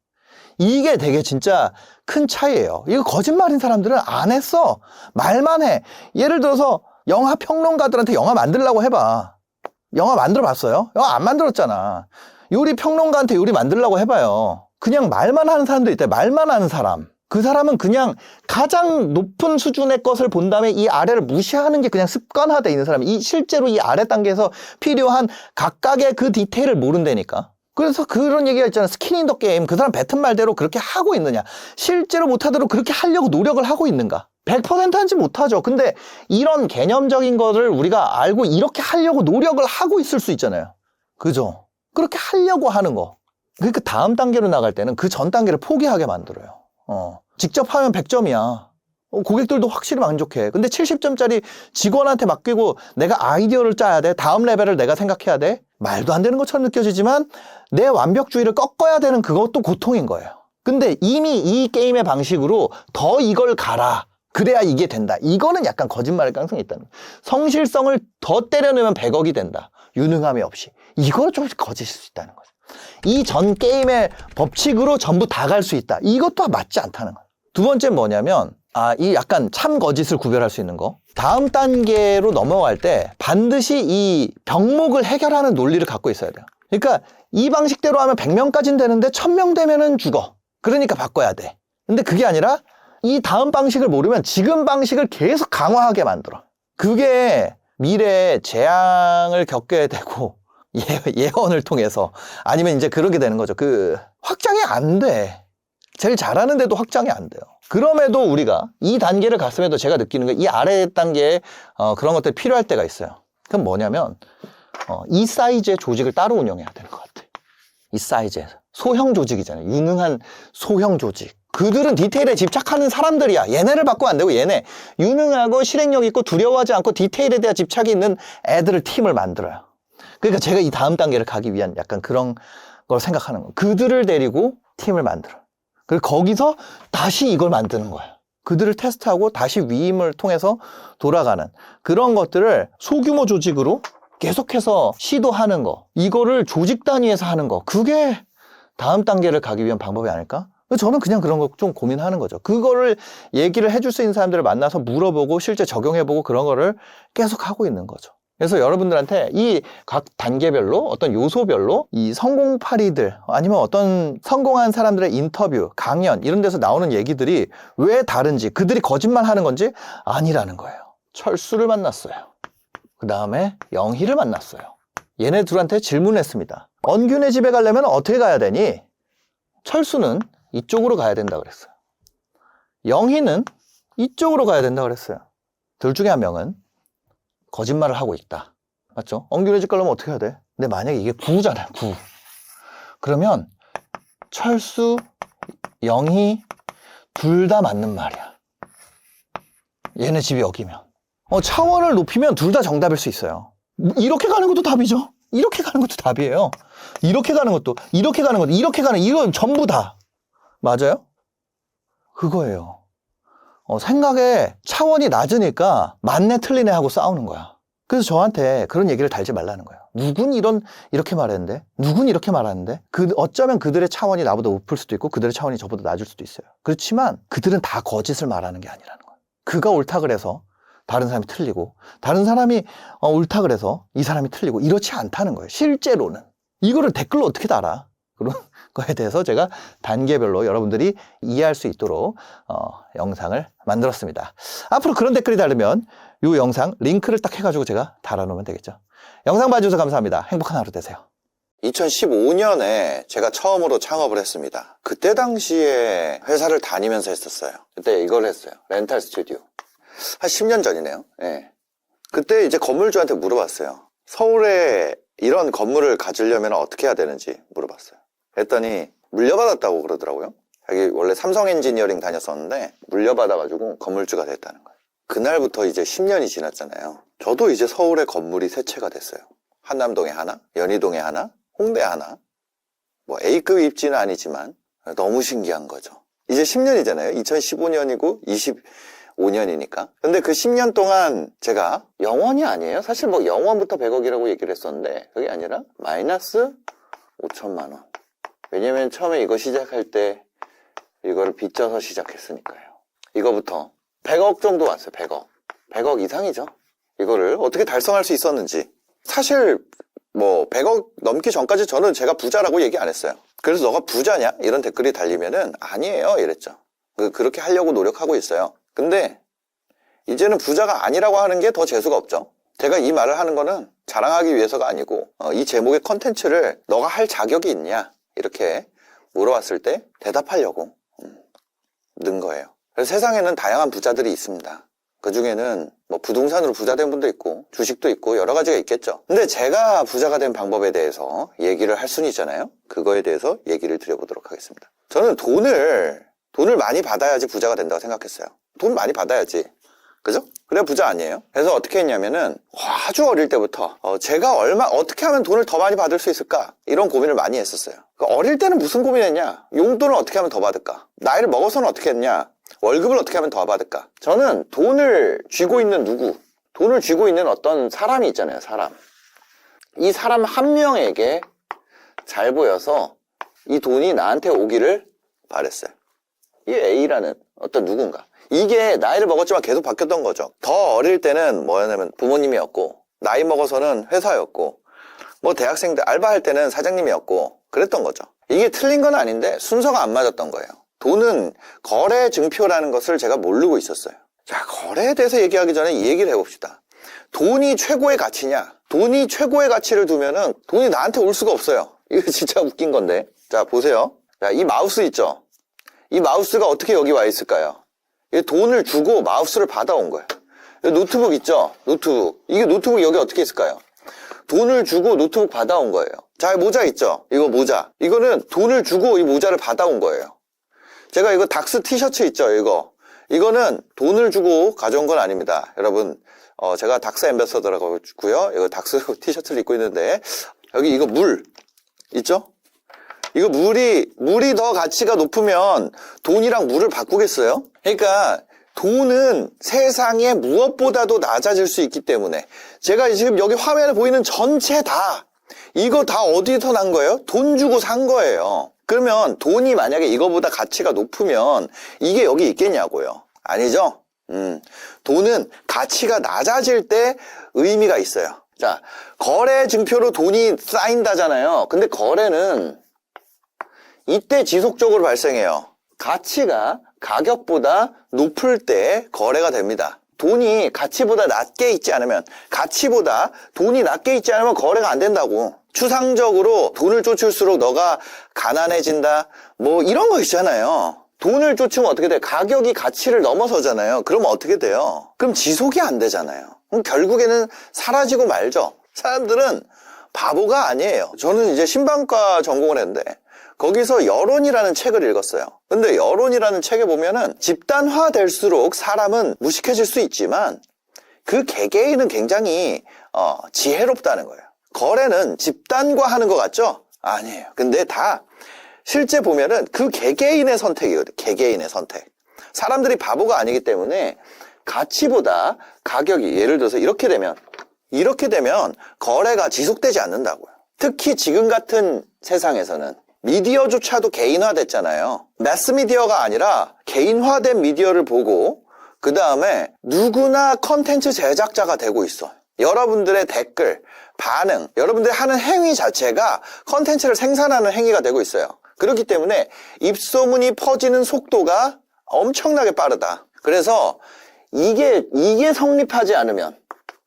이게 되게 진짜 큰 차이예요. 이거 거짓말인 사람들은 안 했어. 말만 해. 예를 들어서 영화 평론가들한테 영화 만들라고 해봐. 영화 만들어 봤어요? 영화 안 만들었잖아. 요리 평론가한테 요리 만들라고 해봐요. 그냥 말만 하는 사람도 있대. 말만 하는 사람. 그 사람은 그냥 가장 높은 수준의 것을 본 다음에 이 아래를 무시하는 게 그냥 습관화되어 있는 사람이, 이 실제로 이 아래 단계에서 필요한 각각의 그 디테일을 모른다니까. 그래서 그런 얘기가 있잖아. 스킨 인 더 게임. 그 사람 뱉은 말대로 그렇게 하고 있느냐, 실제로 못하도록 그렇게 하려고 노력을 하고 있는가. 100% 하지 못하죠. 근데 이런 개념적인 것을 우리가 알고 이렇게 하려고 노력을 하고 있을 수 있잖아요. 그죠? 그렇게 하려고 하는 거. 그러니까 다음 단계로 나갈 때는 그 전 단계를 포기하게 만들어요. 직접 하면 100점이야. 고객들도 확실히 만족해. 근데 70점짜리 직원한테 맡기고 내가 아이디어를 짜야 돼. 다음 레벨을 내가 생각해야 돼. 말도 안 되는 것처럼 느껴지지만 내 완벽주의를 꺾어야 되는 그것도 고통인 거예요. 근데 이미 이 게임의 방식으로 더 이걸 가라, 그래야 이게 된다, 이거는 약간 거짓말일 가능성이 있다는 거예요. 성실성을 더 때려내면 100억이 된다, 유능함이 없이. 이거는 좀 거짓일 수 있다는 거죠. 이 전 게임의 법칙으로 전부 다 갈 수 있다, 이것도 맞지 않다는 거예요. 두 번째는 뭐냐면 이 약간 참 거짓을 구별할 수 있는 거. 다음 단계로 넘어갈 때 반드시 이 병목을 해결하는 논리를 갖고 있어야 돼요. 그러니까 이 방식대로 하면 100명까지는 되는데 1000명 되면은 죽어. 그러니까 바꿔야 돼. 근데 그게 아니라 이 다음 방식을 모르면 지금 방식을 계속 강화하게 만들어. 그게 미래에 재앙을 겪게 되고 예언을 통해서, 아니면 이제 그러게 되는 거죠. 확장이 안 돼. 제일 잘하는데도 확장이 안 돼요. 그럼에도 우리가 이 단계를 갔음에도 제가 느끼는 게 이 아래 단계에 그런 것들이 필요할 때가 있어요. 그럼 뭐냐면 이 사이즈의 조직을 따로 운영해야 되는 것 같아. 이 사이즈에서 소형 조직이잖아요. 유능한 소형 조직. 그들은 디테일에 집착하는 사람들이야. 얘네를 바꾸면 안 되고, 얘네 유능하고 실행력 있고 두려워하지 않고 디테일에 대한 집착이 있는 애들을 팀을 만들어요. 그러니까 제가 이 다음 단계를 가기 위한 약간 그런 걸 생각하는 거예요. 그들을 데리고 팀을 만들어. 그리고 거기서 다시 이걸 만드는 거예요. 그들을 테스트하고 다시 위임을 통해서 돌아가는 그런 것들을 소규모 조직으로 계속해서 시도하는 거, 이거를 조직 단위에서 하는 거, 그게 다음 단계를 가기 위한 방법이 아닐까? 저는 그냥 그런 거 좀 고민하는 거죠. 그거를 얘기를 해줄 수 있는 사람들을 만나서 물어보고 실제 적용해보고 그런 거를 계속 하고 있는 거죠. 그래서 여러분들한테 이 각 단계별로 어떤 요소별로 이 성공파리들, 아니면 어떤 성공한 사람들의 인터뷰, 강연 이런 데서 나오는 얘기들이 왜 다른지, 그들이 거짓말하는 건지 아니라는 거예요. 철수를 만났어요. 그 다음에 영희를 만났어요. 얘네 둘한테 질문을 했습니다. 언균의 집에 가려면 어떻게 가야 되니? 철수는 이쪽으로 가야 된다 그랬어요. 영희는 이쪽으로 가야 된다 그랬어요. 둘 중에 한 명은 거짓말을 하고 있다. 맞죠? 언균의 집 가려면 어떻게 해야 돼? 근데 만약에 이게 구잖아요, 구. 그러면 철수, 영희 둘 다 맞는 말이야. 얘네 집이 여기면. 차원을 높이면 둘 다 정답일 수 있어요. 이렇게 가는 것도 답이죠. 이렇게 가는 것도 답이에요. 이렇게 가는 것도, 이렇게 가는 것도, 이렇게 가는, 이건 전부 다 맞아요? 그거예요. 생각에 차원이 낮으니까 맞네 틀리네 하고 싸우는 거야. 그래서 저한테 그런 얘기를 달지 말라는 거예요. 누군 이렇게 말했는데, 누군 이렇게 말하는데, 어쩌면 그들의 차원이 나보다 높을 수도 있고 그들의 차원이 저보다 낮을 수도 있어요. 그렇지만 그들은 다 거짓을 말하는 게 아니라는 거예요. 그가 옳다 그래서 다른 사람이 틀리고, 다른 사람이 옳다 그래서 이 사람이 틀리고, 이렇지 않다는 거예요. 실제로는. 이거를 댓글로 어떻게 달아? 그런 거에 대해서 제가 단계별로 여러분들이 이해할 수 있도록 영상을 만들었습니다. 앞으로 그런 댓글이 달리면 이 영상 링크를 딱 해가지고 제가 달아놓으면 되겠죠. 영상 봐주셔서 감사합니다. 행복한 하루 되세요. 2015년에 제가 처음으로 창업을 했습니다. 그때 당시에 회사를 다니면서 했었어요. 그때 이걸 했어요. 렌탈 스튜디오. 한 10년 전이네요. 네. 그때 이제 건물주한테 물어봤어요. 서울에 이런 건물을 가지려면 어떻게 해야 되는지 물어봤어요. 그랬더니 물려받았다고 그러더라고요. 자기 원래 삼성 엔지니어링 다녔었는데 물려받아가지고 건물주가 됐다는 거예요. 그날부터 이제 10년이 지났잖아요. 저도 이제 서울에 건물이 3채가 됐어요. 한남동에 하나, 연희동에 하나, 홍대에 하나. 뭐 A급 입지는 아니지만 너무 신기한 거죠. 이제 10년이잖아요. 2015년이고 25년이니까. 근데 그 10년 동안 제가 영원이 아니에요. 사실 뭐 영원부터 100억이라고 얘기를 했었는데 그게 아니라 마이너스 5천만 원. 왜냐면 처음에 이거 시작할 때 이거를 빚져서 시작했으니까요. 이거부터 100억 정도 왔어요. 100억. 100억 이상이죠. 이거를 어떻게 달성할 수 있었는지. 사실 뭐 100억 넘기 전까지 저는 제가 부자라고 얘기 안 했어요. 그래서 너가 부자냐? 이런 댓글이 달리면은 아니에요 이랬죠. 그렇게 하려고 노력하고 있어요. 근데 이제는 부자가 아니라고 하는 게 더 재수가 없죠. 제가 이 말을 하는 거는 자랑하기 위해서가 아니고 이 제목의 컨텐츠를 너가 할 자격이 있냐? 이렇게 물어봤을 때 대답하려고 는 거예요. 그래서 세상에는 다양한 부자들이 있습니다. 그 중에는 뭐 부동산으로 부자 된 분도 있고 주식도 있고 여러 가지가 있겠죠. 근데 제가 부자가 된 방법에 대해서 얘기를 할 수는 있잖아요. 그거에 대해서 얘기를 드려보도록 하겠습니다. 저는 돈을 많이 받아야지 부자가 된다고 생각했어요. 돈 많이 받아야지. 그죠? 그래야 부자 아니에요? 그래서 어떻게 했냐면은 아주 어릴 때부터 제가 어떻게 하면 돈을 더 많이 받을 수 있을까? 이런 고민을 많이 했었어요. 어릴 때는 무슨 고민했냐? 용돈을 어떻게 하면 더 받을까? 나이를 먹어서는 어떻게 했냐? 월급을 어떻게 하면 더 받을까? 저는 돈을 쥐고 있는 돈을 쥐고 있는 어떤 사람이 있잖아요, 사람. 이 사람 한 명에게 잘 보여서 이 돈이 나한테 오기를 바랬어요. 이 A라는 어떤 누군가. 이게 나이를 먹었지만 계속 바뀌었던 거죠. 더 어릴 때는 뭐였냐면 부모님이었고, 나이 먹어서는 회사였고, 뭐 대학생 때 알바할 때는 사장님이었고, 그랬던 거죠. 이게 틀린 건 아닌데 순서가 안 맞았던 거예요. 돈은 거래 증표라는 것을 제가 모르고 있었어요. 자, 거래에 대해서 얘기하기 전에 이 얘기를 해봅시다. 돈이 최고의 가치냐? 돈이 최고의 가치를 두면은 돈이 나한테 올 수가 없어요. 이거 진짜 웃긴 건데. 자, 보세요. 자, 이 마우스 있죠? 이 마우스가 어떻게 여기 와 있을까요? 돈을 주고 마우스를 받아온 거예요. 노트북 있죠? 노트북. 이게 노트북이 여기 어떻게 있을까요? 돈을 주고 노트북 받아온 거예요. 자, 모자 있죠? 이거 모자. 이거는 돈을 주고 이 모자를 받아온 거예요. 제가 이거 닥스 티셔츠 있죠? 이거는 돈을 주고 가져온 건 아닙니다. 여러분, 제가 닥스 앰베서더라고요. 이거 닥스 티셔츠를 입고 있는데, 여기 이거 물 있죠? 이거 물이 더 가치가 높으면 돈이랑 물을 바꾸겠어요? 그러니까 돈은 세상에 무엇보다도 낮아질 수 있기 때문에 제가 지금 여기 화면에 보이는 전체 이거 다 어디서 난 거예요? 돈 주고 산 거예요. 그러면 돈이 만약에 이거보다 가치가 높으면 이게 여기 있겠냐고요? 아니죠? 돈은 가치가 낮아질 때 의미가 있어요. 자, 거래 증표로 돈이 쌓인다잖아요. 근데 거래는 이때 지속적으로 발생해요. 가치가 가격보다 높을 때 거래가 됩니다. 돈이 가치보다 낮게 있지 않으면, 가치보다 돈이 낮게 있지 않으면 거래가 안 된다고. 추상적으로 돈을 쫓을수록 너가 가난해진다, 뭐 이런 거 있잖아요. 돈을 쫓으면 어떻게 돼요? 가격이 가치를 넘어서잖아요. 그럼 어떻게 돼요? 그럼 지속이 안 되잖아요. 그럼 결국에는 사라지고 말죠. 사람들은 바보가 아니에요. 저는 이제 신방과 전공을 했는데 거기서 여론이라는 책을 읽었어요. 근데 여론이라는 책에 보면은 집단화될수록 사람은 무식해질 수 있지만 그 개개인은 굉장히 지혜롭다는 거예요. 거래는 집단과 하는 것 같죠? 아니에요. 근데 다 실제 보면은 그 개개인의 선택이거든요. 개개인의 선택. 사람들이 바보가 아니기 때문에 가치보다 가격이, 예를 들어서 이렇게 되면 거래가 지속되지 않는다고요. 특히 지금 같은 세상에서는 미디어조차도 개인화됐잖아요. 매스미디어가 아니라 개인화된 미디어를 보고 그 다음에 누구나 컨텐츠 제작자가 되고 있어. 여러분들의 댓글, 반응, 여러분들이 하는 행위 자체가 컨텐츠를 생산하는 행위가 되고 있어요. 그렇기 때문에 입소문이 퍼지는 속도가 엄청나게 빠르다. 그래서 이게 성립하지 않으면,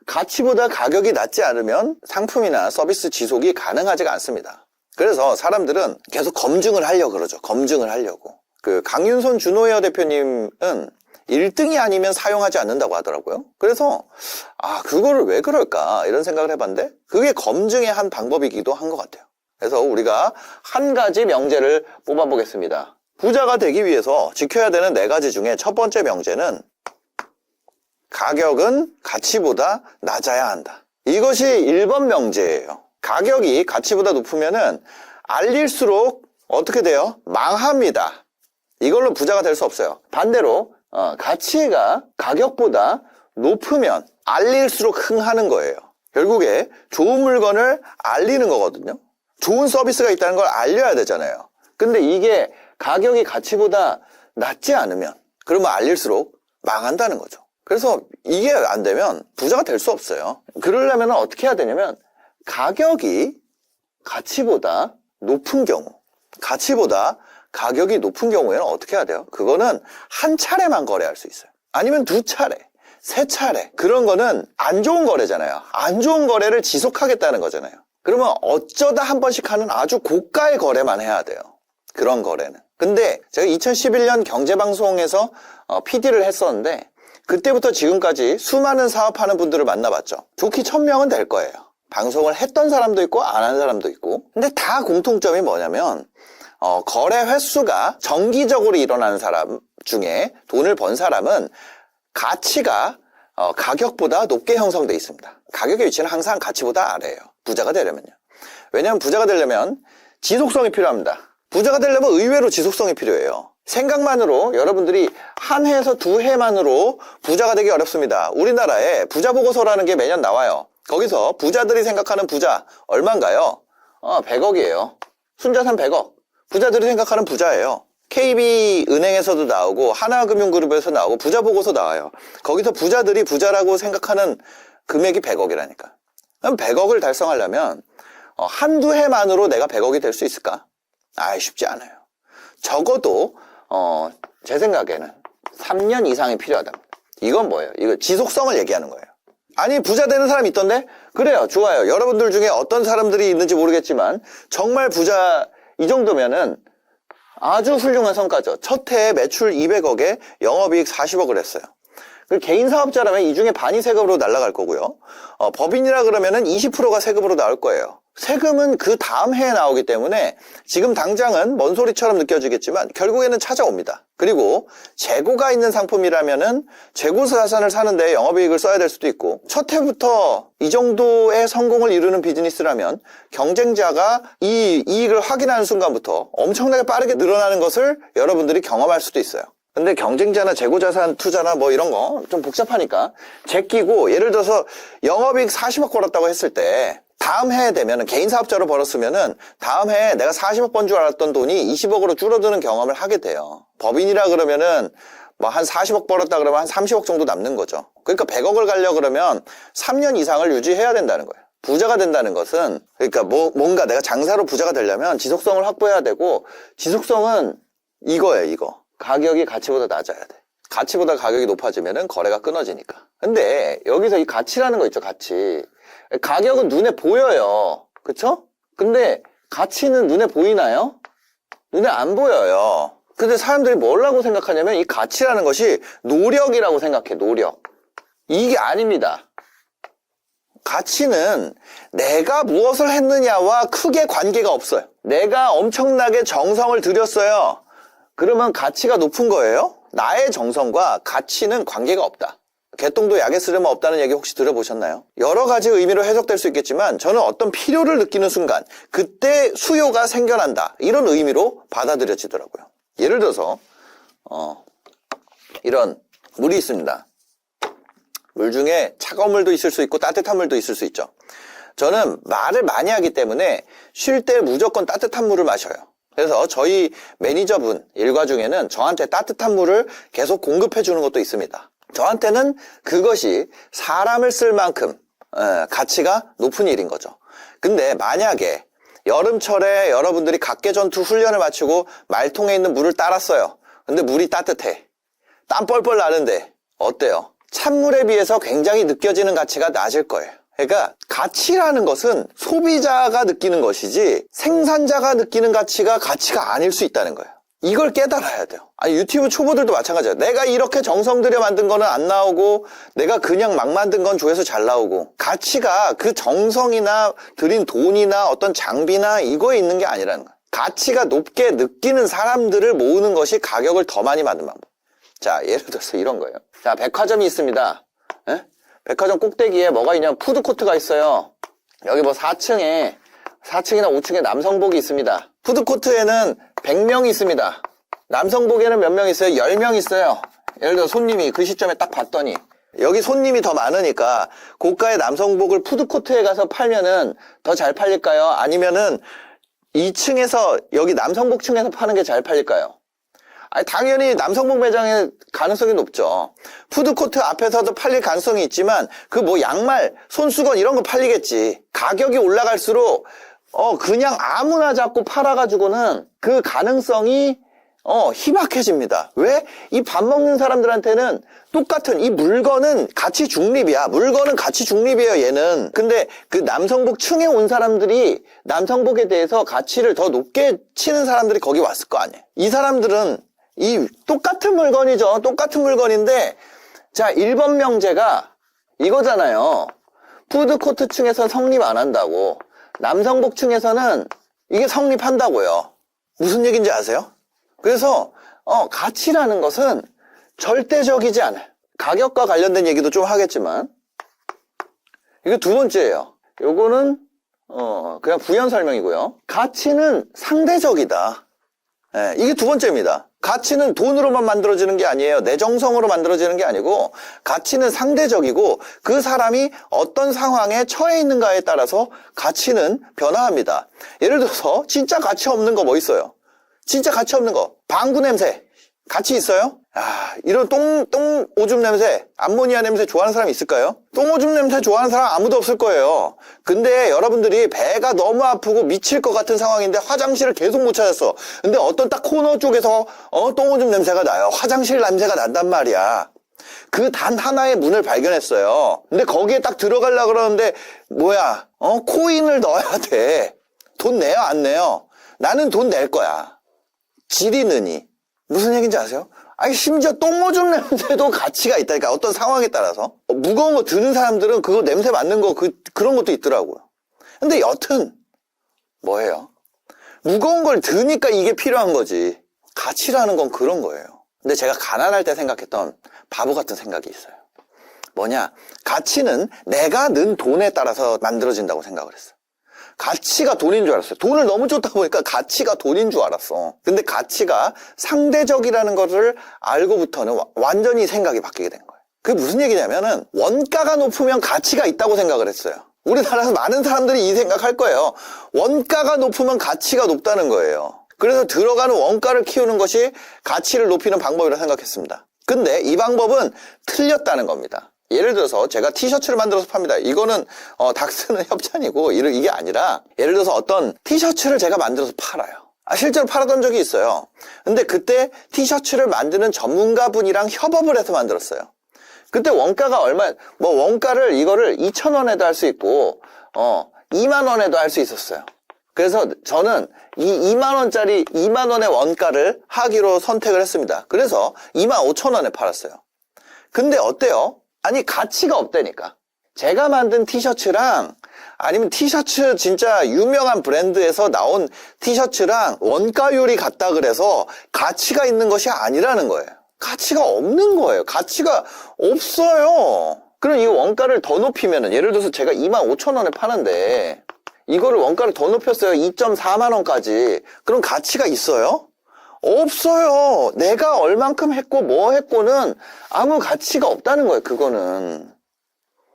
가치보다 가격이 낮지 않으면 상품이나 서비스 지속이 가능하지가 않습니다. 그래서 사람들은 계속 검증을 하려고 그러죠. 검증을 하려고. 그 강윤선 준호헤어 대표님은 1등이 아니면 사용하지 않는다고 하더라고요. 그래서 그거를 왜 그럴까 이런 생각을 해봤는데 그게 검증의 한 방법이기도 한 것 같아요. 그래서 우리가 한 가지 명제를 뽑아보겠습니다. 부자가 되기 위해서 지켜야 되는 4가지 중에 첫 번째 명제는 가격은 가치보다 낮아야 한다. 이것이 1번 명제예요. 가격이 가치보다 높으면은 알릴수록 어떻게 돼요? 망합니다. 이걸로 부자가 될 수 없어요. 반대로 가치가 가격보다 높으면 알릴수록 흥하는 거예요. 결국에 좋은 물건을 알리는 거거든요. 좋은 서비스가 있다는 걸 알려야 되잖아요. 근데 이게 가격이 가치보다 낮지 않으면 그러면 알릴수록 망한다는 거죠. 그래서 이게 안 되면 부자가 될 수 없어요. 그러려면 어떻게 해야 되냐면 가격이 가치보다 높은 경우, 가치보다 가격이 높은 경우에는 어떻게 해야 돼요? 그거는 한 차례만 거래할 수 있어요. 아니면 2차례, 3차례. 그런 거는 안 좋은 거래잖아요. 안 좋은 거래를 지속하겠다는 거잖아요. 그러면 어쩌다 한 번씩 하는 아주 고가의 거래만 해야 돼요. 그런 거래는. 근데 제가 2011년 경제방송에서 PD를 했었는데 그때부터 지금까지 수많은 사업하는 분들을 만나봤죠. 좋게 1000명은 될 거예요. 방송을 했던 사람도 있고 안 한 사람도 있고. 근데 다 공통점이 뭐냐면 거래 횟수가 정기적으로 일어나는 사람 중에 돈을 번 사람은 가치가 가격보다 높게 형성돼 있습니다. 가격의 위치는 항상 가치보다 아래예요. 부자가 되려면요. 왜냐하면 부자가 되려면 지속성이 필요합니다. 부자가 되려면 의외로 지속성이 필요해요. 생각만으로 여러분들이 한 해에서 2해만으로 부자가 되기 어렵습니다. 우리나라에 부자 보고서라는 게 매년 나와요. 거기서 부자들이 생각하는 부자 얼마인가요? 100억이에요. 순자산 100억. 부자들이 생각하는 부자예요. KB은행에서도 나오고 하나금융그룹에서 나오고 부자 보고서 나와요. 거기서 부자들이 부자라고 생각하는 금액이 100억이라니까. 그럼 100억을 달성하려면 한두 해만으로 내가 100억이 될 수 있을까? 쉽지 않아요. 적어도 제 생각에는 3년 이상이 필요하다. 이건 뭐예요? 이거 지속성을 얘기하는 거예요. 아니 부자 되는 사람이 있던데? 그래요. 좋아요. 여러분들 중에 어떤 사람들이 있는지 모르겠지만 정말 부자 이 정도면은 아주 훌륭한 성과죠. 첫 해에 매출 200억에 영업이익 40억을 했어요. 그 개인 사업자라면 이 중에 반이 세금으로 날아갈 거고요. 법인이라 그러면은 20%가 세금으로 나올 거예요. 세금은 그 다음 해에 나오기 때문에 지금 당장은 먼 소리처럼 느껴지겠지만 결국에는 찾아옵니다. 그리고 재고가 있는 상품이라면은 재고 자산을 사는데 영업이익을 써야 될 수도 있고 첫 해부터 이 정도의 성공을 이루는 비즈니스라면 경쟁자가 이 이익을 확인하는 순간부터 엄청나게 빠르게 늘어나는 것을 여러분들이 경험할 수도 있어요. 근데 경쟁자나 재고자산 투자나 뭐 이런 거 좀 복잡하니까 제끼고 예를 들어서 영업이익 40억 벌었다고 했을 때 다음 해 되면은 개인 사업자로 벌었으면은 다음 해에 내가 40억 번 줄 알았던 돈이 20억으로 줄어드는 경험을 하게 돼요. 법인이라 그러면은 뭐 한 40억 벌었다 그러면 한 30억 정도 남는 거죠. 그러니까 100억을 가려 그러면 3년 이상을 유지해야 된다는 거예요. 부자가 된다는 것은 그러니까 뭔가 내가 장사로 부자가 되려면 지속성을 확보해야 되고 지속성은 이거예요, 이거. 가격이 가치보다 낮아야 돼. 가치보다 가격이 높아지면은 거래가 끊어지니까. 근데 여기서 이 가치라는 거 있죠, 가치. 가격은 눈에 보여요. 그쵸? 근데 가치는 눈에 보이나요? 눈에 안 보여요. 근데 사람들이 뭐라고 생각하냐면 이 가치라는 것이 노력이라고 생각해, 노력. 이게 아닙니다. 가치는 내가 무엇을 했느냐와 크게 관계가 없어요. 내가 엄청나게 정성을 들였어요. 그러면 가치가 높은 거예요? 나의 정성과 가치는 관계가 없다. 개똥도 약에 쓰려면 없다는 얘기 혹시 들어보셨나요? 여러 가지 의미로 해석될 수 있겠지만 저는 어떤 필요를 느끼는 순간 그때 수요가 생겨난다. 이런 의미로 받아들여지더라고요. 예를 들어서 이런 물이 있습니다. 물 중에 차가운 물도 있을 수 있고 따뜻한 물도 있을 수 있죠. 저는 말을 많이 하기 때문에 쉴 때 무조건 따뜻한 물을 마셔요. 그래서 저희 매니저분 일과 중에는 저한테 따뜻한 물을 계속 공급해 주는 것도 있습니다. 저한테는 그것이 사람을 쓸 만큼 가치가 높은 일인 거죠. 근데 만약에 여름철에 여러분들이 각개전투 훈련을 마치고 말통에 있는 물을 따랐어요. 근데 물이 따뜻해. 땀 뻘뻘 나는데 어때요? 찬물에 비해서 굉장히 느껴지는 가치가 낮을 거예요. 그러니까 가치라는 것은 소비자가 느끼는 것이지 생산자가 느끼는 가치가 아닐 수 있다는 거예요. 이걸 깨달아야 돼요. 아니, 유튜브 초보들도 마찬가지예요. 내가 이렇게 정성 들여 만든 거는 안 나오고, 내가 그냥 막 만든 건 조회수 잘 나오고, 가치가 그 정성이나 들인 돈이나 어떤 장비나 이거에 있는 게 아니라는 거예요. 가치가 높게 느끼는 사람들을 모으는 것이 가격을 더 많이 받는 방법. 자, 예를 들어서 이런 거예요. 자, 백화점이 있습니다. 에? 백화점 꼭대기에 뭐가 있냐면 푸드코트가 있어요. 여기 뭐 4층이나 5층에 남성복이 있습니다. 푸드코트에는 100명이 있습니다. 남성복에는 몇 명 있어요? 10명 있어요. 예를 들어 손님이 그 시점에 딱 봤더니 여기 손님이 더 많으니까 고가의 남성복을 푸드코트에 가서 팔면은 더 잘 팔릴까요? 아니면은 2층에서 여기 남성복층에서 파는 게 잘 팔릴까요? 아니, 당연히 남성복 매장의 가능성이 높죠. 푸드코트 앞에서도 팔릴 가능성이 있지만 그 뭐 양말, 손수건 이런 거 팔리겠지. 가격이 올라갈수록 그냥 아무나 잡고 팔아가지고는 그 가능성이 희박해집니다. 왜? 이 밥 먹는 사람들한테는 똑같은 이 물건은 가치 중립이야. 물건은 가치 중립이에요, 얘는. 근데 그 남성복 층에 온 사람들이 남성복에 대해서 가치를 더 높게 치는 사람들이 거기 왔을 거 아니에요. 이 사람들은 이 똑같은 물건이죠. 똑같은 물건인데, 자, 1번 명제가 이거잖아요. 푸드코트 층에서 성립 안 한다고. 남성복 층에서는 이게 성립한다고요. 무슨 얘기인지 아세요? 그래서 가치라는 것은 절대적이지 않아요. 가격과 관련된 얘기도 좀 하겠지만 이게 두 번째예요. 요거는 그냥 부연 설명이고요. 가치는 상대적이다. 네, 이게 두 번째입니다. 가치는 돈으로만 만들어지는 게 아니에요. 내 정성으로 만들어지는 게 아니고 가치는 상대적이고 그 사람이 어떤 상황에 처해 있는가에 따라서 가치는 변화합니다. 예를 들어서 진짜 가치 없는 거 뭐 있어요? 진짜 가치 없는 거. 방구 냄새. 가치 있어요? 이런 똥 오줌 냄새, 암모니아 냄새 좋아하는 사람 있을까요? 똥 오줌 냄새 좋아하는 사람 아무도 없을 거예요. 근데 여러분들이 배가 너무 아프고 미칠 것 같은 상황인데 화장실을 계속 못 찾았어. 근데 어떤 딱 코너 쪽에서 똥 오줌 냄새가 나요. 화장실 냄새가 난단 말이야. 그 단 하나의 문을 발견했어요. 근데 거기에 딱 들어가려고 그러는데 뭐야? 코인을 넣어야 돼. 돈 내요, 안 내요? 나는 돈 낼 거야. 지리느니. 무슨 얘기인지 아세요? 아니, 심지어 똥오줌 냄새도 가치가 있다니까. 어떤 상황에 따라서. 무거운 거 드는 사람들은 그거 냄새 맡는 거 그런 것도 있더라고요. 근데 여튼 뭐예요? 무거운 걸 드니까 이게 필요한 거지. 가치라는 건 그런 거예요. 근데 제가 가난할 때 생각했던 바보 같은 생각이 있어요. 뭐냐? 가치는 내가 는 돈에 따라서 만들어진다고 생각을 했어요. 가치가 돈인 줄 알았어요. 돈을 너무 줬다 보니까 가치가 돈인 줄 알았어. 근데 가치가 상대적이라는 것을 알고부터는 완전히 생각이 바뀌게 된 거예요. 그게 무슨 얘기냐면은 원가가 높으면 가치가 있다고 생각을 했어요. 우리나라에서 많은 사람들이 이 생각할 거예요. 원가가 높으면 가치가 높다는 거예요. 그래서 들어가는 원가를 키우는 것이 가치를 높이는 방법이라고 생각했습니다. 근데 이 방법은 틀렸다는 겁니다. 예를 들어서 제가 티셔츠를 만들어서 팝니다. 이거는 닥스는 협찬이고 이게 아니라 예를 들어서 어떤 티셔츠를 제가 만들어서 팔아요. 실제로 팔았던 적이 있어요. 근데 그때 티셔츠를 만드는 전문가분이랑 협업을 해서 만들었어요. 그때 원가가 원가를 이거를 2,000원에도 할 수 있고 2만 원에도 할 수 있었어요. 그래서 저는 이 2만 원짜리 2만 원의 원가를 하기로 선택을 했습니다. 그래서 25,000원에 팔았어요. 근데 어때요? 아니, 가치가 없다니까. 제가 만든 티셔츠랑 아니면 티셔츠 진짜 유명한 브랜드에서 나온 티셔츠랑 원가율이 같다 그래서 가치가 있는 것이 아니라는 거예요. 가치가 없는 거예요. 가치가 없어요. 그럼 이 원가를 더 높이면은 예를 들어서 제가 25,000원에 파는데 이거를 원가를 더 높였어요. 2.4만 원까지. 그럼 가치가 있어요? 없어요. 내가 얼만큼 했고 뭐 했고는 아무 가치가 없다는 거예요. 그거는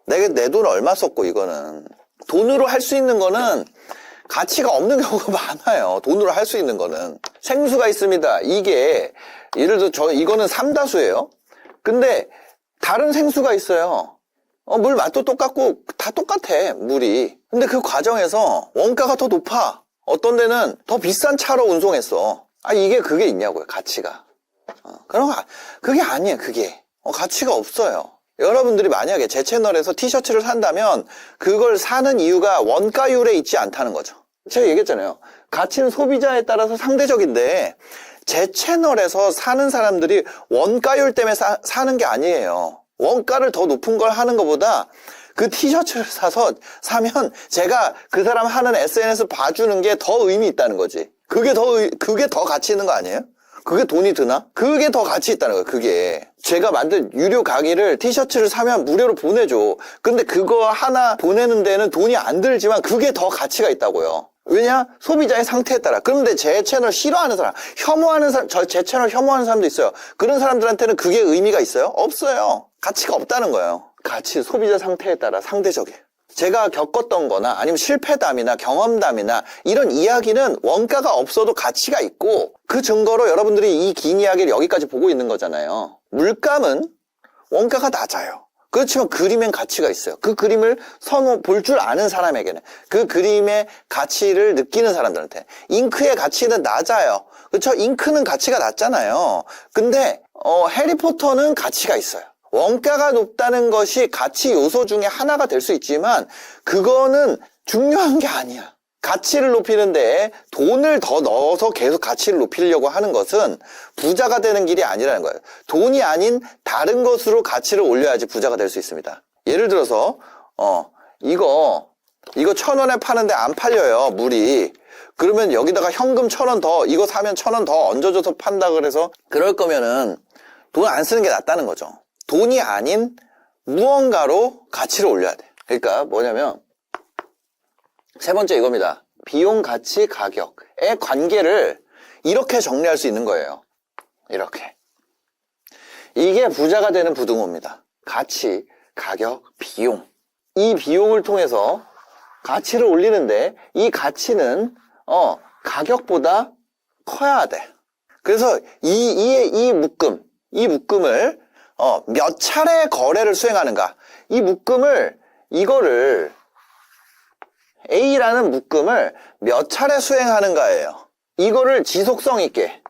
내가 내 돈 얼마 썼고 이거는 돈으로 할 수 있는 거는 가치가 없는 경우가 많아요. 돈으로 할 수 있는 거는 생수가 있습니다. 이게 예를 들어 이거는 삼다수예요. 근데 다른 생수가 있어요. 물 맛도 똑같고 다 똑같아 물이. 근데 그 과정에서 원가가 더 높아. 어떤 데는 더 비싼 차로 운송했어. 그게 있냐고요, 가치가. 그럼 그게 아니에요, 그게. 가치가 없어요. 여러분들이 만약에 제 채널에서 티셔츠를 산다면 그걸 사는 이유가 원가율에 있지 않다는 거죠. 제가 얘기했잖아요. 가치는 소비자에 따라서 상대적인데 제 채널에서 사는 사람들이 원가율 때문에 사는 게 아니에요. 원가를 더 높은 걸 하는 것보다 그 티셔츠를 사면 제가 그 사람 하는 SNS 봐주는 게 더 의미 있다는 거지. 그게 더 가치 있는 거 아니에요? 그게 돈이 드나? 그게 더 가치 있다는 거예요, 그게. 제가 만든 유료 강의를 티셔츠를 사면 무료로 보내줘. 근데 그거 하나 보내는 데는 돈이 안 들지만 그게 더 가치가 있다고요. 왜냐? 소비자의 상태에 따라. 그런데 제 채널 싫어하는 사람, 혐오하는 사람, 제 채널 혐오하는 사람도 있어요. 그런 사람들한테는 그게 의미가 있어요? 없어요. 가치가 없다는 거예요. 가치, 소비자 상태에 따라 상대적이에요. 제가 겪었던 거나 아니면 실패담이나 경험담이나 이런 이야기는 원가가 없어도 가치가 있고 그 증거로 여러분들이 이 긴 이야기를 여기까지 보고 있는 거잖아요. 물감은 원가가 낮아요. 그렇지만 그림엔 가치가 있어요. 그 그림을 볼 줄 아는 사람에게는, 그 그림의 가치를 느끼는 사람들한테. 잉크의 가치는 낮아요. 그렇죠? 잉크는 가치가 낮잖아요. 근데 해리포터는 가치가 있어요. 원가가 높다는 것이 가치 요소 중에 하나가 될 수 있지만 그거는 중요한 게 아니야. 가치를 높이는데 돈을 더 넣어서 계속 가치를 높이려고 하는 것은 부자가 되는 길이 아니라는 거예요. 돈이 아닌 다른 것으로 가치를 올려야지 부자가 될 수 있습니다. 예를 들어서 이거 1,000원에 파는데 안 팔려요, 물이. 그러면 여기다가 현금 1,000원 더, 이거 사면 1,000원 더 얹어줘서 판다 그래서 그럴 거면은 돈 안 쓰는 게 낫다는 거죠. 돈이 아닌 무언가로 가치를 올려야 돼. 그러니까 뭐냐면 세 번째 이겁니다. 비용, 가치, 가격의 관계를 이렇게 정리할 수 있는 거예요. 이렇게. 이게 부자가 되는 부등호입니다. 가치, 가격, 비용. 이 비용을 통해서 가치를 올리는데 이 가치는 가격보다 커야 돼. 그래서 이 묶음을 몇 차례 거래를 수행하는가. 이 묶음을 이거를 A라는 묶음을 몇 차례 수행하는가예요. 이거를 지속성 있게.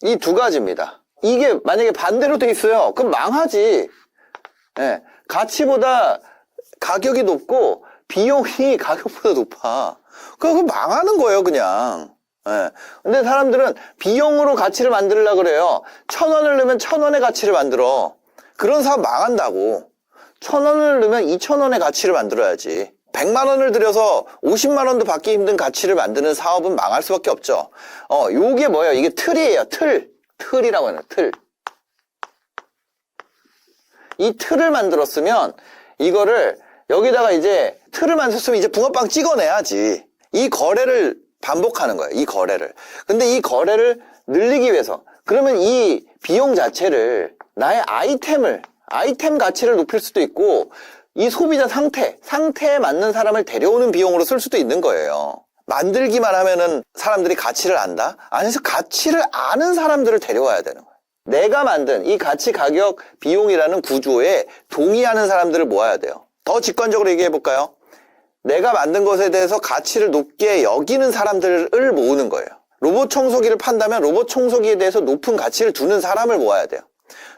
이 두 가지입니다. 이게 만약에 반대로 돼 있어요. 그럼 망하지. 네. 가치보다 가격이 높고 비용이 가격보다 높아. 그거 망하는 거예요, 그냥. 네. 근데 사람들은 비용으로 가치를 만들려고 그래요. 1,000원을 넣으면 1,000원의 가치를 만들어. 그런 사람 망한다고. 1,000원을 넣으면 2,000원의 가치를 만들어야지. 100만 원을 들여서 50만 원도 받기 힘든 가치를 만드는 사업은 망할 수밖에 없죠. 요게 뭐예요? 이게 틀이에요. 틀이라고 하는 틀. 이 틀을 만들었으면 이거를 여기다가 이제 틀을 만들었으면 이제 붕어빵 찍어내야지. 이 거래를 반복하는 거예요. 이 거래를. 근데 이 거래를 늘리기 위해서 그러면 이 비용 자체를 나의 아이템 가치를 높일 수도 있고 이 소비자 상태에 맞는 사람을 데려오는 비용으로 쓸 수도 있는 거예요. 만들기만 하면은 사람들이 가치를 안다? 아니서 가치를 아는 사람들을 데려와야 되는 거예요. 내가 만든 이 가치, 가격, 비용이라는 구조에 동의하는 사람들을 모아야 돼요. 더 직관적으로 얘기해 볼까요? 내가 만든 것에 대해서 가치를 높게 여기는 사람들을 모으는 거예요. 로봇 청소기를 판다면 로봇 청소기에 대해서 높은 가치를 두는 사람을 모아야 돼요.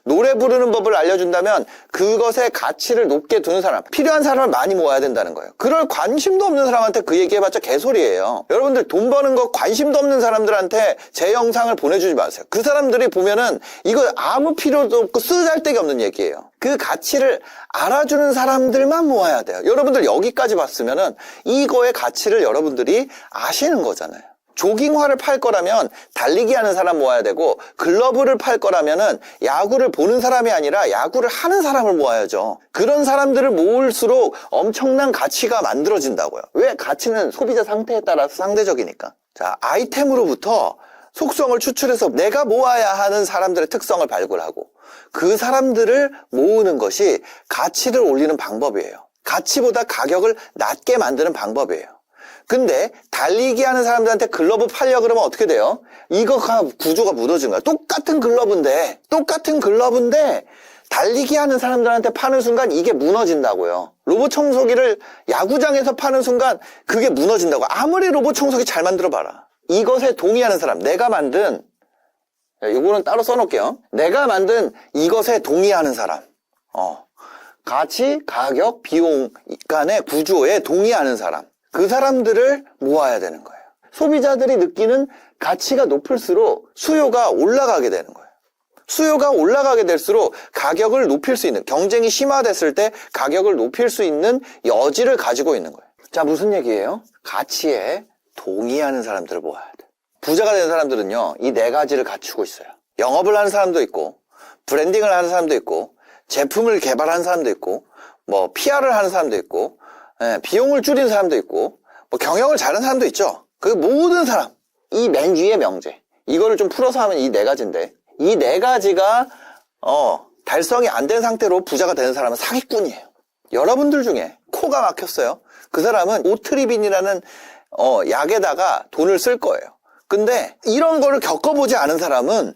노래 부르는 법을 알려준다면 그것의 가치를 높게 두는 사람, 필요한 사람을 많이 모아야 된다는 거예요. 그럴 관심도 없는 사람한테 그 얘기해봤자 개소리예요. 여러분들 돈 버는 거 관심도 없는 사람들한테 제 영상을 보내주지 마세요. 그 사람들이 보면은 이거 아무 필요도 없고 쓰잘데기 없는 얘기예요. 그 가치를 알아주는 사람들만 모아야 돼요. 여러분들 여기까지 봤으면은 이거의 가치를 여러분들이 아시는 거잖아요. 조깅화를 팔 거라면 달리기 하는 사람 모아야 되고, 글러브를 팔 거라면은 야구를 보는 사람이 아니라 야구를 하는 사람을 모아야죠. 그런 사람들을 모을수록 엄청난 가치가 만들어진다고요. 왜? 가치는 소비자 상태에 따라서 상대적이니까. 자, 아이템으로부터 속성을 추출해서 내가 모아야 하는 사람들의 특성을 발굴하고 그 사람들을 모으는 것이 가치를 올리는 방법이에요. 가치보다 가격을 낮게 만드는 방법이에요. 근데 달리기 하는 사람들한테 글러브 팔려 그러면 어떻게 돼요? 이거가 구조가 무너진 거야. 똑같은 글러브인데 달리기 하는 사람들한테 파는 순간 이게 무너진다고요. 로봇 청소기를 야구장에서 파는 순간 그게 무너진다고. 아무리 로봇 청소기 잘 만들어 봐라. 이것에 동의하는 사람, 내가 만든, 이거는 따로 써놓을게요. 내가 만든 이것에 동의하는 사람, 가치, 가격, 비용 간의 구조에 동의하는 사람, 그 사람들을 모아야 되는 거예요. 소비자들이 느끼는 가치가 높을수록 수요가 올라가게 되는 거예요. 수요가 올라가게 될수록 가격을 높일 수 있는, 경쟁이 심화됐을 때 가격을 높일 수 있는 여지를 가지고 있는 거예요. 자, 무슨 얘기예요? 가치에 동의하는 사람들을 모아야 돼. 부자가 되는 사람들은요, 이 네 가지를 갖추고 있어요. 영업을 하는 사람도 있고, 브랜딩을 하는 사람도 있고, 제품을 개발하는 사람도 있고, 뭐 PR을 하는 사람도 있고, 비용을 줄이는 사람도 있고, 뭐 경영을 잘하는 사람도 있죠. 그 모든 사람, 이 맨 위의 명제, 이거를 좀 풀어서 하면 이 네 가지인데, 이 네 가지가 달성이 안 된 상태로 부자가 되는 사람은 사기꾼이에요. 여러분들 중에 코가 막혔어요. 그 사람은 오트리빈이라는 약에다가 돈을 쓸 거예요. 근데 이런 거를 겪어보지 않은 사람은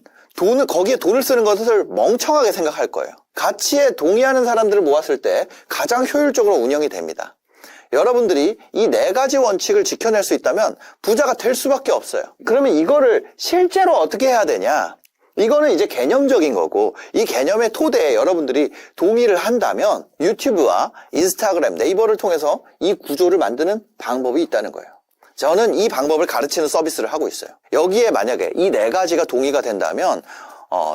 거기에 돈을 쓰는 것을 멍청하게 생각할 거예요. 가치에 동의하는 사람들을 모았을 때 가장 효율적으로 운영이 됩니다. 여러분들이 이 네 가지 원칙을 지켜낼 수 있다면 부자가 될 수밖에 없어요. 그러면 이거를 실제로 어떻게 해야 되냐? 이거는 이제 개념적인 거고, 이 개념의 토대에 여러분들이 동의를 한다면 유튜브와 인스타그램, 네이버를 통해서 이 구조를 만드는 방법이 있다는 거예요. 저는 이 방법을 가르치는 서비스를 하고 있어요. 여기에 만약에 이 네 가지가 동의가 된다면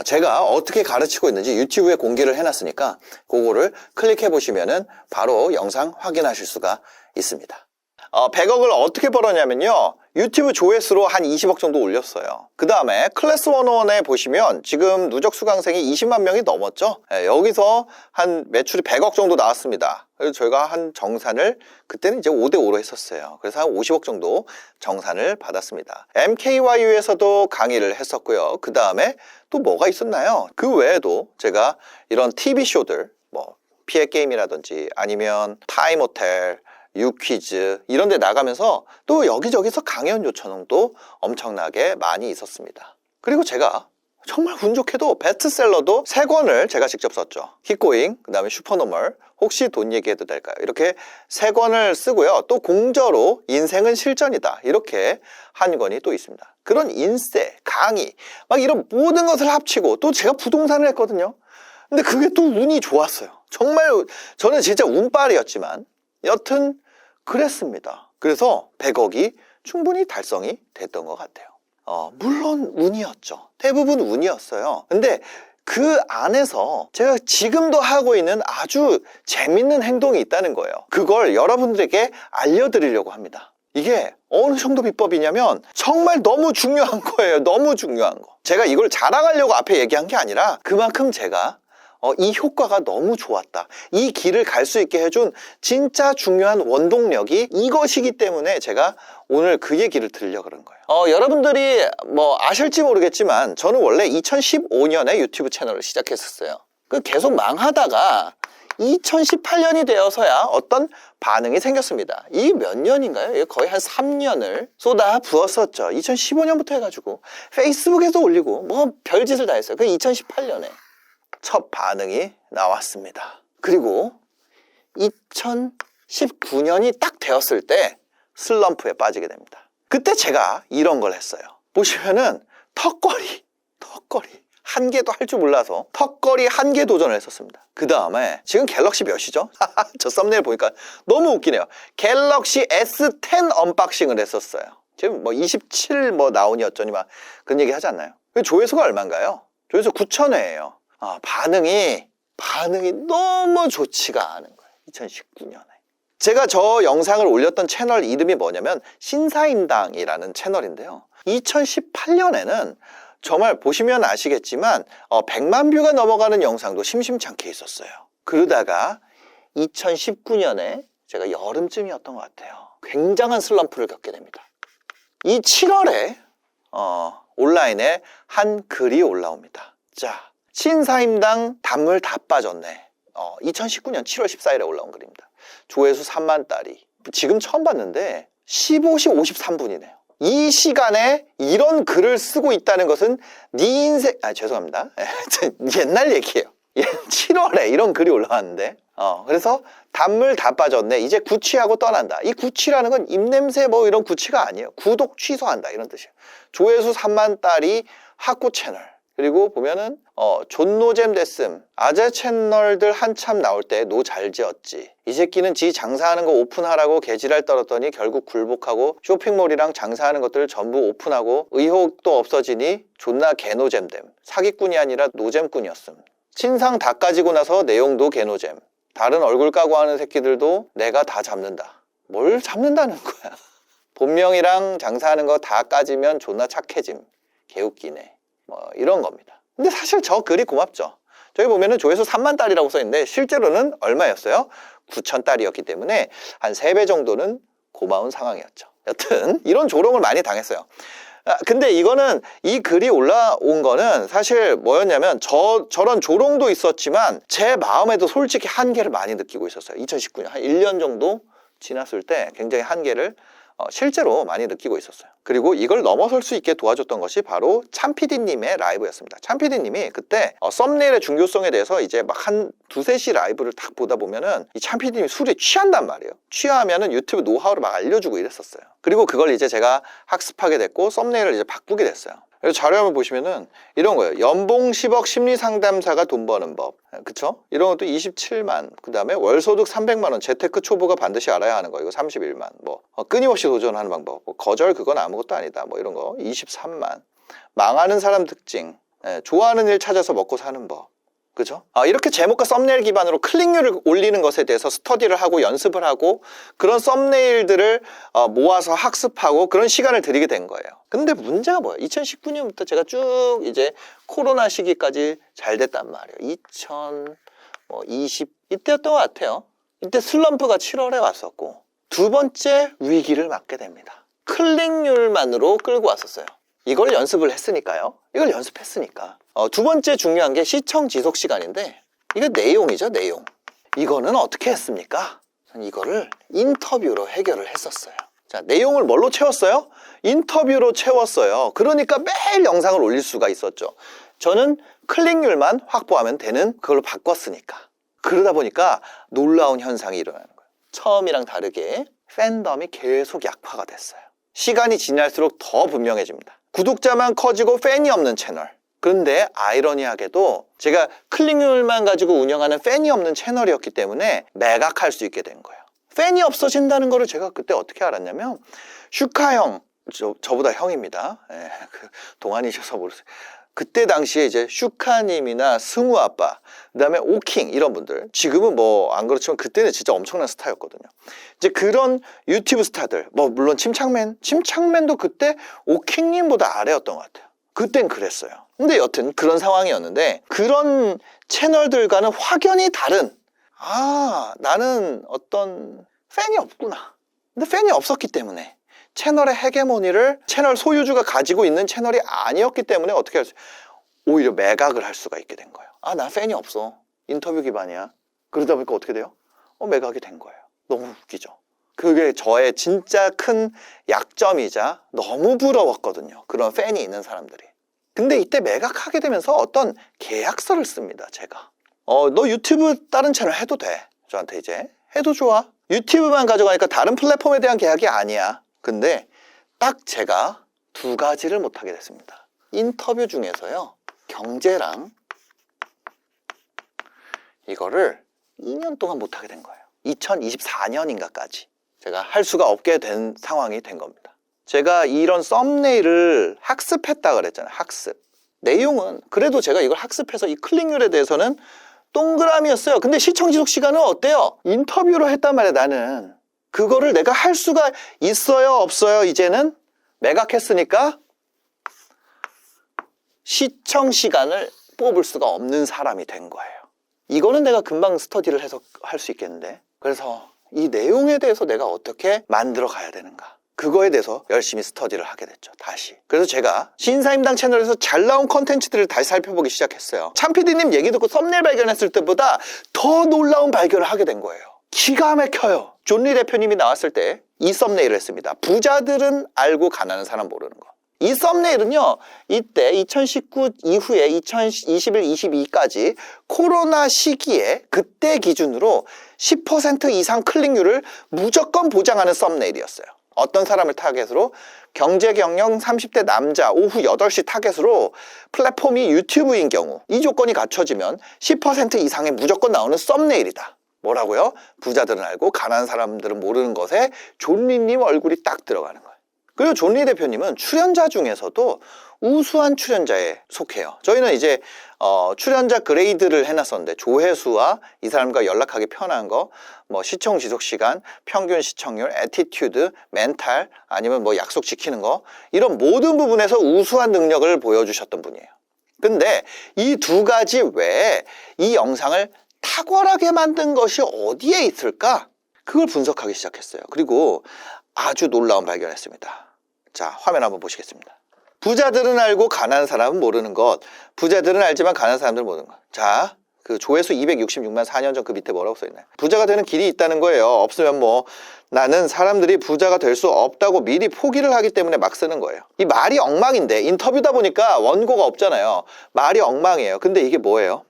제가 어떻게 가르치고 있는지 유튜브에 공개를 해놨으니까 그거를 클릭해 보시면은 바로 영상 확인하실 수가 있습니다. 100억을 어떻게 벌었냐면요, 유튜브 조회수로 한 20억 정도 올렸어요. 그 다음에 클래스 101에 보시면 지금 누적 수강생이 20만 명이 넘었죠. 여기서 한 매출이 100억 정도 나왔습니다. 그래서 저희가 한 정산을 그때는 이제 5대5로 했었어요. 그래서 한 50억 정도 정산을 받았습니다. MKYU에서도 강의를 했었고요. 그 다음에 또 뭐가 있었나요? 그 외에도 제가 이런 TV쇼들, 뭐 피해 게임이라든지 아니면 타임호텔, 유퀴즈 이런 데 나가면서 또 여기저기서 강연 요청도 엄청나게 많이 있었습니다. 그리고 제가 정말 운 좋게도 베스트셀러도 3권을 제가 직접 썼죠. 킥고잉, 그 다음에 슈퍼노멀, 혹시 돈 얘기해도 될까요? 이렇게 3권을 쓰고요. 또 공저로 인생은 실전이다, 이렇게 한 권이 또 있습니다. 그런 인세, 강의 막 이런 모든 것을 합치고, 또 제가 부동산을 했거든요. 근데 그게 또 운이 좋았어요. 정말 저는 진짜 운빨이었지만 여튼 그랬습니다. 그래서 100억이 충분히 달성이 됐던 것 같아요. 물론 운이었죠. 대부분 운이었어요. 근데 그 안에서 제가 지금도 하고 있는 아주 재밌는 행동이 있다는 거예요. 그걸 여러분들에게 알려드리려고 합니다. 이게 어느 정도 비법이냐면 정말 너무 중요한 거예요. 너무 중요한 거. 제가 이걸 자랑하려고 앞에 얘기한 게 아니라 그만큼 제가 이 효과가 너무 좋았다, 이 길을 갈 수 있게 해준 진짜 중요한 원동력이 이것이기 때문에 제가 오늘 그 얘기를 들으려고 그런 거예요. 여러분들이 뭐 아실지 모르겠지만 저는 원래 2015년에 유튜브 채널을 시작했었어요. 계속 망하다가 2018년이 되어서야 어떤 반응이 생겼습니다. 이 몇 년인가요? 거의 한 3년을 쏟아 부었었죠. 2015년부터 해가지고 페이스북에도 올리고 뭐 별짓을 다 했어요. 2018년에 첫 반응이 나왔습니다. 그리고 2019년이 딱 되었을 때 슬럼프에 빠지게 됩니다. 그때 제가 이런 걸 했어요. 보시면은 턱걸이 1개도 할 줄 몰라서 턱걸이 1개 도전을 했었습니다. 그 다음에 지금 갤럭시 몇이죠? 저 썸네일 보니까 너무 웃기네요. 갤럭시 S10 언박싱을 했었어요. 지금 뭐 27 뭐 나오니 어쩌니 막 그런 얘기 하지 않나요? 조회수가 얼마인가요? 조회수 9,000회예요. 반응이 너무 좋지가 않은 거예요. 2019년에 제가 저 영상을 올렸던 채널 이름이 뭐냐면 신사임당이라는 채널인데요, 2018년에는 정말 보시면 아시겠지만 100만 뷰가 넘어가는 영상도 심심찮게 있었어요. 그러다가 2019년에 제가 여름쯤이었던 것 같아요. 굉장한 슬럼프를 겪게 됩니다. 이 7월에 온라인에 한 글이 올라옵니다. 자, 신사임당 단물 다 빠졌네. 2019년 7월 14일에 올라온 글입니다. 조회수 3만 달이. 지금 처음 봤는데 15시 53분이네요. 이 시간에 이런 글을 쓰고 있다는 것은 네 인생... 죄송합니다. 옛날 얘기예요. 7월에 이런 글이 올라왔는데 그래서 단물 다 빠졌네, 이제 구취하고 떠난다. 이 구취라는 건 입냄새 뭐 이런 구취가 아니에요. 구독 취소한다 이런 뜻이에요. 조회수 3만 달이 학구 채널. 그리고 보면은 존노잼 됐음. 아재 채널들 한참 나올 때 노 잘 지었지. 이 새끼는 지 장사하는 거 오픈하라고 개지랄 떨었더니 결국 굴복하고 쇼핑몰이랑 장사하는 것들을 전부 오픈하고 의혹도 없어지니 존나 개노잼됨. 사기꾼이 아니라 노잼꾼이었음. 친상 다 까지고 나서 내용도 개노잼. 다른 얼굴 까고 하는 새끼들도 내가 다 잡는다. 뭘 잡는다는 거야. 본명이랑 장사하는 거 다 까지면 존나 착해짐. 개웃기네. 뭐 이런 겁니다. 근데 사실 저 글이 고맙죠. 저기 보면은 조회수 3만 달이라고 써있는데 실제로는 얼마였어요? 9천 달이었기 때문에 한 3배 정도는 고마운 상황이었죠. 여튼 이런 조롱을 많이 당했어요. 근데 이거는 이 글이 올라온 거는 사실 뭐였냐면 저런 조롱도 있었지만 제 마음에도 솔직히 한계를 많이 느끼고 있었어요. 2019년 한 1년 정도 지났을 때 굉장히 한계를 실제로 많이 느끼고 있었어요. 그리고 이걸 넘어설 수 있게 도와줬던 것이 바로 참PD님의 라이브였습니다. 참PD님이 그때 썸네일의 중요성에 대해서 이제 막 한 2-3시 라이브를 딱 보다 보면은 이 참PD님이 술에 취한단 말이에요. 취하면은 유튜브 노하우를 막 알려주고 이랬었어요. 그리고 그걸 이제 제가 학습하게 됐고 썸네일을 이제 바꾸게 됐어요. 그래서 자료 한번 보시면은 이런 거예요. 연봉 10억 심리상담사가 돈 버는 법. 그쵸? 이런 것도 27만. 그 다음에 월소득 300만 원. 재테크 초보가 반드시 알아야 하는 거. 이거 31만. 뭐 끊임없이 도전하는 방법. 뭐 거절 그건 아무것도 아니다. 뭐 이런 거 23만. 망하는 사람 특징. 좋아하는 일 찾아서 먹고 사는 법. 그죠? 이렇게 제목과 썸네일 기반으로 클릭률을 올리는 것에 대해서 스터디를 하고 연습을 하고 그런 썸네일들을 모아서 학습하고 그런 시간을 들이게 된 거예요. 근데 문제가 뭐예요? 2019년부터 제가 쭉 이제 코로나 시기까지 잘 됐단 말이에요. 2020 이때였던 것 같아요. 이때 슬럼프가 7월에 왔었고 두 번째 위기를 맞게 됩니다. 클릭률만으로 끌고 왔었어요. 이걸 연습을 했으니까요. 이걸 연습했으니까. 두 번째 중요한 게 시청 지속 시간인데 이게 내용이죠, 내용. 이거는 어떻게 했습니까? 이거를 인터뷰로 해결을 했었어요. 자, 내용을 뭘로 채웠어요? 인터뷰로 채웠어요. 그러니까 매일 영상을 올릴 수가 있었죠. 저는 클릭률만 확보하면 되는 그걸로 바꿨으니까. 그러다 보니까 놀라운 현상이 일어나는 거예요. 처음이랑 다르게 팬덤이 계속 약화가 됐어요. 시간이 지날수록 더 분명해집니다. 구독자만 커지고 팬이 없는 채널. 그런데 아이러니하게도 제가 클릭률만 가지고 운영하는 팬이 없는 채널이었기 때문에 매각할 수 있게 된 거예요. 팬이 없어진다는 거를 제가 그때 어떻게 알았냐면 슈카 형, 저보다 형입니다. 동안이셔서 모르세요. 그때 당시에 이제 슈카님이나 승우 아빠, 그 다음에 오킹 이런 분들, 지금은 뭐 안 그렇지만 그때는 진짜 엄청난 스타였거든요. 이제 그런 유튜브 스타들, 뭐 물론 침착맨도 그때 오킹님보다 아래였던 것 같아요. 그땐 그랬어요. 근데 여튼 그런 상황이었는데 그런 채널들과는 확연히 다른 나는 어떤 팬이 없구나. 근데 팬이 없었기 때문에 채널의 헤게모니를 채널 소유주가 가지고 있는 채널이 아니었기 때문에 어떻게 할 수 오히려 매각을 할 수가 있게 된 거예요. 나 팬이 없어. 인터뷰 기반이야. 그러다 보니까 어떻게 돼요? 매각이 된 거예요. 너무 웃기죠. 그게 저의 진짜 큰 약점이자 너무 부러웠거든요. 그런 팬이 있는 사람들이. 근데 이때 매각하게 되면서 어떤 계약서를 씁니다. 제가 너 유튜브 다른 채널 해도 돼. 저한테 이제 해도 좋아. 유튜브만 가져가니까 다른 플랫폼에 대한 계약이 아니야. 근데 딱 제가 2가지를 못하게 됐습니다. 인터뷰 중에서요, 경제랑 이거를 2년 동안 못하게 된 거예요. 2024년인가까지 제가 할 수가 없게 된 상황이 된 겁니다. 제가 이런 썸네일을 학습했다 그랬잖아요. 학습. 내용은 그래도 제가 이걸 학습해서 이 클릭률에 대해서는 동그라미였어요. 근데 시청 지속 시간은 어때요? 인터뷰로 했단 말이에요. 나는 그거를 내가 할 수가 있어요, 없어요? 이제는 매각했으니까 시청 시간을 뽑을 수가 없는 사람이 된 거예요. 이거는 내가 금방 스터디를 해서 할 수 있겠는데, 그래서 이 내용에 대해서 내가 어떻게 만들어 가야 되는가, 그거에 대해서 열심히 스터디를 하게 됐죠. 다시. 그래서 제가 신사임당 채널에서 잘 나온 컨텐츠들을 다시 살펴보기 시작했어요. 참PD님 얘기 듣고 썸네일 발견했을 때보다 더 놀라운 발견을 하게 된 거예요. 기가 막혀요. 존리 대표님이 나왔을 때 이 썸네일을 했습니다. 부자들은 알고 가난한 사람 모르는 거. 이 썸네일은요, 이때 2019 이후에 2021, 22까지 코로나 시기에 그때 기준으로 10% 이상 클릭률을 무조건 보장하는 썸네일이었어요. 어떤 사람을 타겟으로? 경제 경영 30대 남자 오후 8시 타겟으로 플랫폼이 유튜브인 경우 이 조건이 갖춰지면 10% 이상의 무조건 나오는 썸네일이다. 뭐라고요? 부자들은 알고 가난한 사람들은 모르는 것에 존리님 얼굴이 딱 들어가는 거예요. 그리고 존리 대표님은 출연자 중에서도 우수한 출연자에 속해요. 저희는 이제 출연자 그레이드를 해놨었는데 조회수와 이 사람과 연락하기 편한 거, 뭐 시청 지속 시간, 평균 시청률, 애티튜드, 멘탈, 아니면 뭐 약속 지키는 거, 이런 모든 부분에서 우수한 능력을 보여주셨던 분이에요. 근데 이 두 가지 외에 이 영상을 탁월하게 만든 것이 어디에 있을까? 그걸 분석하기 시작했어요. 그리고 아주 놀라운 발견했습니다. 자, 화면 한번 보시겠습니다. 부자들은 알고 가난한 사람은 모르는 것. 부자들은 알지만 가난한 사람들은 모르는 것. 자, 그 조회수 266만 4년 전 그 밑에 뭐라고 써있나요? 부자가 되는 길이 있다는 거예요. 없으면 뭐 나는 사람들이 부자가 될 수 없다고 미리 포기를 하기 때문에 막 쓰는 거예요. 이 말이 엉망인데 인터뷰다 보니까 원고가 없잖아요. 말이 엉망이에요. 근데 이게 뭐예요?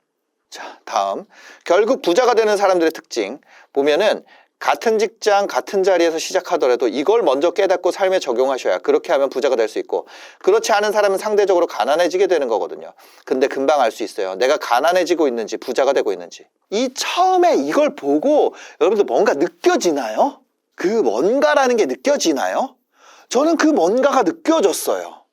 자, 다음. 결국 부자가 되는 사람들의 특징 보면은 같은 직장, 같은 자리에서 시작하더라도 이걸 먼저 깨닫고 삶에 적용하셔야 그렇게 하면 부자가 될 수 있고 그렇지 않은 사람은 상대적으로 가난해지게 되는 거거든요. 근데 금방 알 수 있어요. 내가 가난해지고 있는지 부자가 되고 있는지. 이 처음에 이걸 보고 여러분들 뭔가 느껴지나요? 그 뭔가라는 게 느껴지나요? 저는 그 뭔가가 느껴졌어요.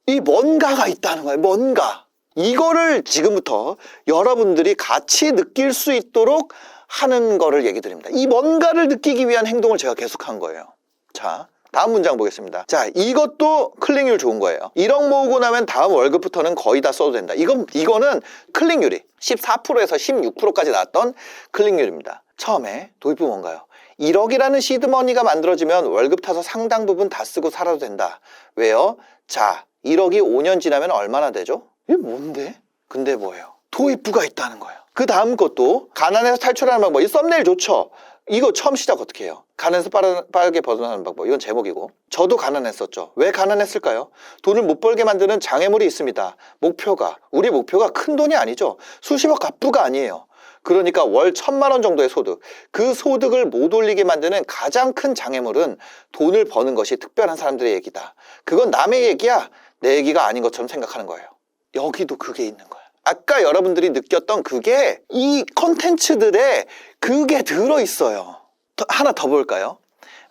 이 뭔가가 있다는 거예요. 뭔가. 이거를 지금부터 여러분들이 같이 느낄 수 있도록 하는 거를 얘기 드립니다. 이 뭔가를 느끼기 위한 행동을 제가 계속한 거예요. 자, 다음 문장 보겠습니다. 자, 이것도 클릭률 좋은 거예요. 1억 모으고 나면 다음 월급부터는 거의 다 써도 된다. 이거는 클릭률이 14%에서 16%까지 나왔던 클릭률입니다. 처음에 도입부 뭔가요? 1억이라는 시드머니가 만들어지면 월급 타서 상당 부분 다 쓰고 살아도 된다. 왜요? 자, 1억이 5년 지나면 얼마나 되죠? 이게 뭔데? 근데 뭐예요? 도입부가 있다는 거예요. 그 다음 것도 가난에서 탈출하는 방법. 이 썸네일 좋죠? 이거 처음 시작 어떻게 해요? 가난에서 빠르게 벗어나는 방법. 이건 제목이고. 저도 가난했었죠. 왜 가난했을까요? 돈을 못 벌게 만드는 장애물이 있습니다. 우리 목표가 큰 돈이 아니죠. 수십억 갑부가 아니에요. 그러니까 월 1,000만 원 정도의 소득. 그 소득을 못 올리게 만드는 가장 큰 장애물은 돈을 버는 것이 특별한 사람들의 얘기다. 그건 남의 얘기야. 내 얘기가 아닌 것처럼 생각하는 거예요. 여기도 그게 있는 거야. 아까 여러분들이 느꼈던 그게 이 콘텐츠들에 그게 들어있어요. 하나 더 볼까요?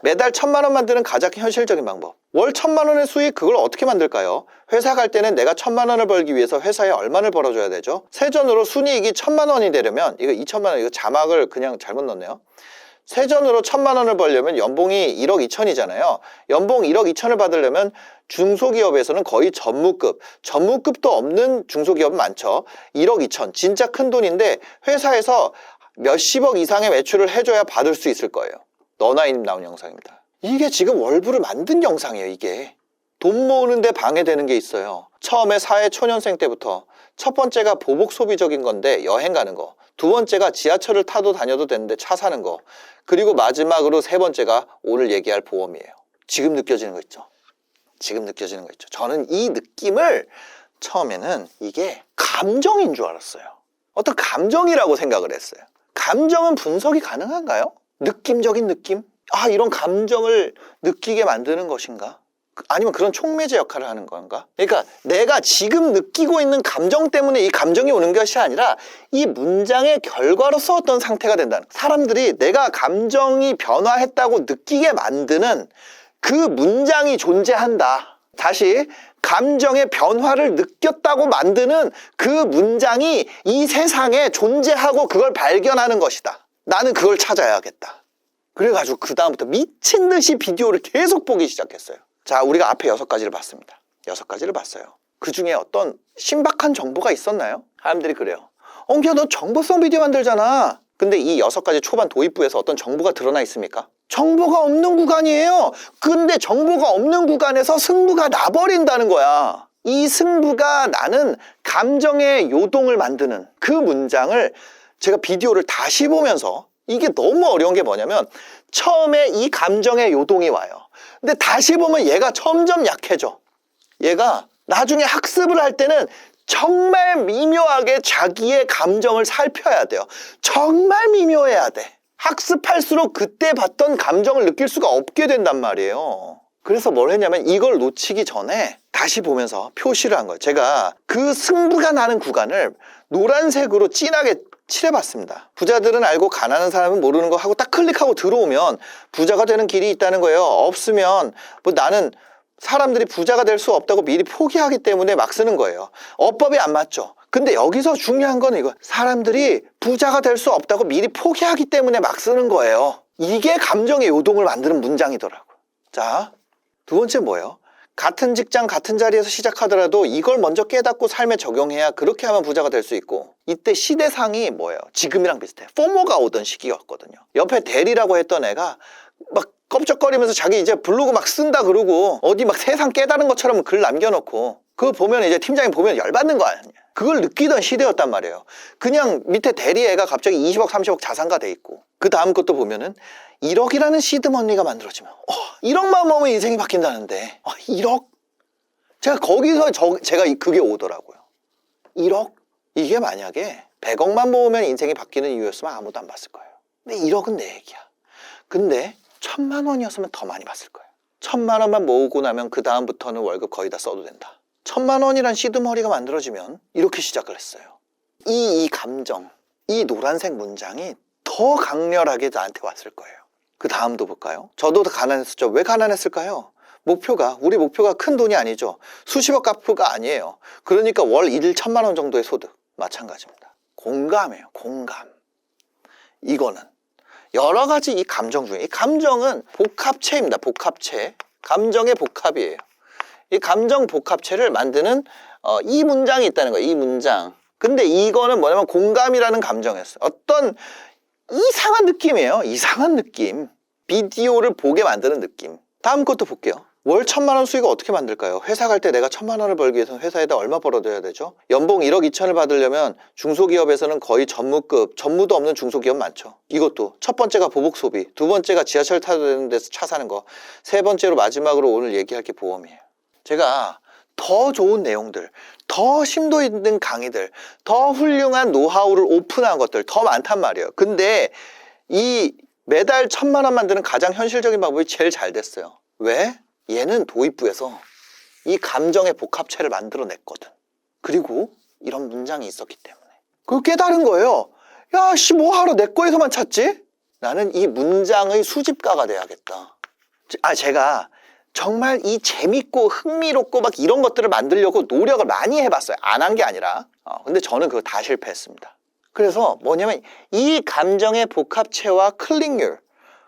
매달 1,000만 원 만드는 가장 현실적인 방법. 월 1,000만 원의 수익 그걸 어떻게 만들까요? 회사 갈 때는 내가 1,000만 원을 벌기 위해서 회사에 얼마를 벌어줘야 되죠? 세전으로 순이익이 1,000만 원이 되려면 이거 2,000만 원 이거 자막을 그냥 잘못 넣었네요. 세전으로 1,000만 원을 벌려면 연봉이 1억 2천이잖아요. 연봉 1억 2천을 받으려면 중소기업에서는 거의 전무급도 없는 중소기업은 많죠. 1억 2천 진짜 큰 돈인데 회사에서 몇십억 이상의 매출을 해줘야 받을 수 있을 거예요. 너나이님 나온 영상입니다. 이게 지금 월부를 만든 영상이에요. 이게 돈 모으는데 방해되는 게 있어요. 처음에 사회 초년생 때부터 첫 번째가 보복 소비적인 건데 여행 가는 거, 두 번째가 지하철을 타도 다녀도 되는데 차 사는 거, 그리고 마지막으로 세 번째가 오늘 얘기할 보험이에요. 지금 느껴지는 거 있죠? 지금 느껴지는 거 있죠? 저는 이 느낌을 처음에는 이게 감정인 줄 알았어요. 어떤 감정이라고 생각을 했어요. 감정은 분석이 가능한가요? 느낌적인 느낌? 아, 이런 감정을 느끼게 만드는 것인가? 아니면 그런 촉매제 역할을 하는 건가? 그러니까 내가 지금 느끼고 있는 감정 때문에 이 감정이 오는 것이 아니라 이 문장의 결과로서 어떤 상태가 된다는, 사람들이 내가 감정이 변화했다고 느끼게 만드는 그 문장이 존재한다. 다시 감정의 변화를 느꼈다고 만드는 그 문장이 이 세상에 존재하고 그걸 발견하는 것이다. 나는 그걸 찾아야겠다. 그래가지고 그 다음부터 미친 듯이 비디오를 계속 보기 시작했어요. 자, 우리가 앞에 6가지를 봤습니다. 6가지를 봤어요. 그 중에 어떤 신박한 정보가 있었나요? 사람들이 그래요. 엉기야, 너 정보성 비디오 만들잖아. 근데 이 6가지 초반 도입부에서 어떤 정보가 드러나 있습니까? 정보가 없는 구간이에요. 근데 정보가 없는 구간에서 승부가 나버린다는 거야. 이 승부가 나는 감정의 요동을 만드는 그 문장을 제가 비디오를 다시 보면서, 이게 너무 어려운 게 뭐냐면 처음에 이 감정의 요동이 와요. 근데 다시 보면 얘가 점점 약해져. 얘가 나중에 학습을 할 때는 정말 미묘하게 자기의 감정을 살펴야 돼요. 정말 미묘해야 돼. 학습할수록 그때 봤던 감정을 느낄 수가 없게 된단 말이에요. 그래서 뭘 했냐면 이걸 놓치기 전에 다시 보면서 표시를 한 거예요. 제가 그 승부가 나는 구간을 노란색으로 진하게 칠해봤습니다. 부자들은 알고 가난한 사람은 모르는 거 하고 딱 클릭하고 들어오면 부자가 되는 길이 있다는 거예요. 없으면 뭐 나는 사람들이 부자가 될 수 없다고 미리 포기하기 때문에 막 쓰는 거예요. 어법이 안 맞죠. 근데 여기서 중요한 건 이거, 사람들이 부자가 될 수 없다고 미리 포기하기 때문에 막 쓰는 거예요. 이게 감정의 요동을 만드는 문장이더라고요. 자, 두 번째 뭐예요? 같은 직장 같은 자리에서 시작하더라도 이걸 먼저 깨닫고 삶에 적용해야, 그렇게 하면 부자가 될 수 있고, 이때 시대상이 뭐예요? 지금이랑 비슷해. 포모가 오던 시기였거든요. 옆에 대리라고 했던 애가 막 껍적거리면서 자기 이제 블로그 막 쓴다 그러고 어디 막 세상 깨달은 것처럼 글 남겨놓고, 그거 보면 이제 팀장이 보면 열받는 거 아니야. 그걸 느끼던 시대였단 말이에요. 그냥 밑에 대리 애가 갑자기 20억 30억 자산가 돼 있고, 그 다음 것도 보면은 1억이라는 시드머니가 만들어지면 1억만 모으면 인생이 바뀐다는데 1억? 제가 거기서 제가 그게 오더라고요. 1억? 이게 만약에 100억만 모으면 인생이 바뀌는 이유였으면 아무도 안 봤을 거예요. 근데 1억은 내 얘기야. 근데 1000만 원이었으면 더 많이 봤을 거예요. 1000만 원만 모으고 나면 그 다음부터는 월급 거의 다 써도 된다. 1000만 원이란 시드머니가 만들어지면 이렇게 시작을 했어요. 이 감정, 이 노란색 문장이 더 강렬하게 나한테 왔을 거예요. 그 다음도 볼까요? 저도 가난했었죠. 왜 가난했을까요? 우리 목표가 큰 돈이 아니죠. 수십억 갚부가 아니에요. 그러니까 월 1일 1000만 원 정도의 소득. 마찬가지입니다. 공감이에요. 공감. 이거는 여러 가지 이 감정 중에, 이 감정은 복합체입니다. 복합체. 감정의 복합이에요. 이 감정 복합체를 만드는 이 문장이 있다는 거예요. 이 문장. 근데 이거는 뭐냐면 공감이라는 감정이었어요. 어떤 이상한 느낌이에요. 이상한 느낌. 비디오를 보게 만드는 느낌. 다음 것도 볼게요. 월 1000만 원 수익을 어떻게 만들까요? 회사 갈 때 내가 1000만 원을 벌기 위해서는 회사에다 얼마 벌어둬야 되죠? 연봉 1억 2천을 받으려면 중소기업에서는 거의 전무급, 전무도 없는 중소기업 많죠. 이것도 첫 번째가 보복 소비, 두 번째가 지하철 타야 되는 데서 차 사는 거, 세 번째로 마지막으로 오늘 얘기할 게 보험이에요. 제가 더 좋은 내용들, 더 심도 있는 강의들, 더 훌륭한 노하우를 오픈한 것들 더 많단 말이에요. 근데 이 매달 1000만 원 만드는 가장 현실적인 방법이 제일 잘 됐어요. 왜? 얘는 도입부에서 이 감정의 복합체를 만들어냈거든. 그리고 이런 문장이 있었기 때문에 그걸 깨달은 거예요. 야, 씨, 뭐하러 내 거에서만 찾지? 나는 이 문장의 수집가가 돼야겠다. 제가 정말 이 재밌고 흥미롭고 막 이런 것들을 만들려고 노력을 많이 해봤어요. 안 한 게 아니라. 근데 저는 그거 다 실패했습니다. 그래서 뭐냐면 이 감정의 복합체와 클릭률,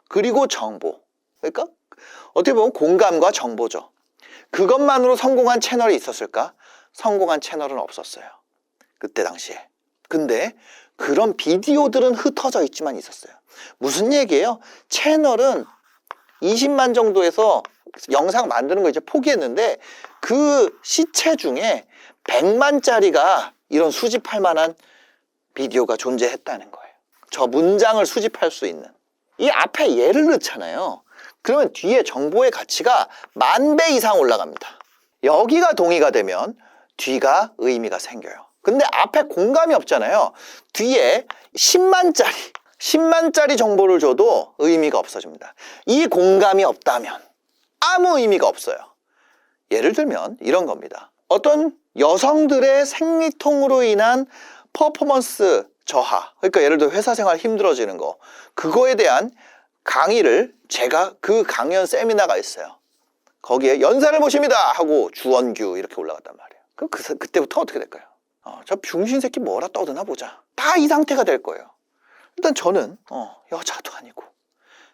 그리고 정보. 그러니까 어떻게 보면 공감과 정보죠. 그것만으로 성공한 채널이 있었을까? 성공한 채널은 없었어요. 그때 당시에. 근데 그런 비디오들은 흩어져 있지만 있었어요. 무슨 얘기예요? 채널은 20만 정도에서 영상 만드는 거 이제 포기했는데 그 시체 중에 100만짜리가 이런 수집할 만한 비디오가 존재했다는 거예요. 저 문장을 수집할 수 있는. 이 앞에 예를 넣잖아요. 그러면 뒤에 정보의 가치가 10,000배 이상 올라갑니다. 여기가 동의가 되면 뒤가 의미가 생겨요. 근데 앞에 공감이 없잖아요. 뒤에 10만짜리 정보를 줘도 의미가 없어집니다. 이 공감이 없다면 아무 의미가 없어요. 예를 들면 이런 겁니다. 어떤 여성들의 생리통으로 인한 퍼포먼스 저하, 그러니까 예를 들어 회사 생활 힘들어지는 거, 그거에 대한 강의를, 제가 그 강연 세미나가 있어요. 거기에 연사를 모십니다 하고 주원규 이렇게 올라갔단 말이에요. 그럼 그때부터 어떻게 될까요? 저 병신 새끼 뭐라 떠드나 보자. 다 이 상태가 될 거예요. 일단 저는 여자도 아니고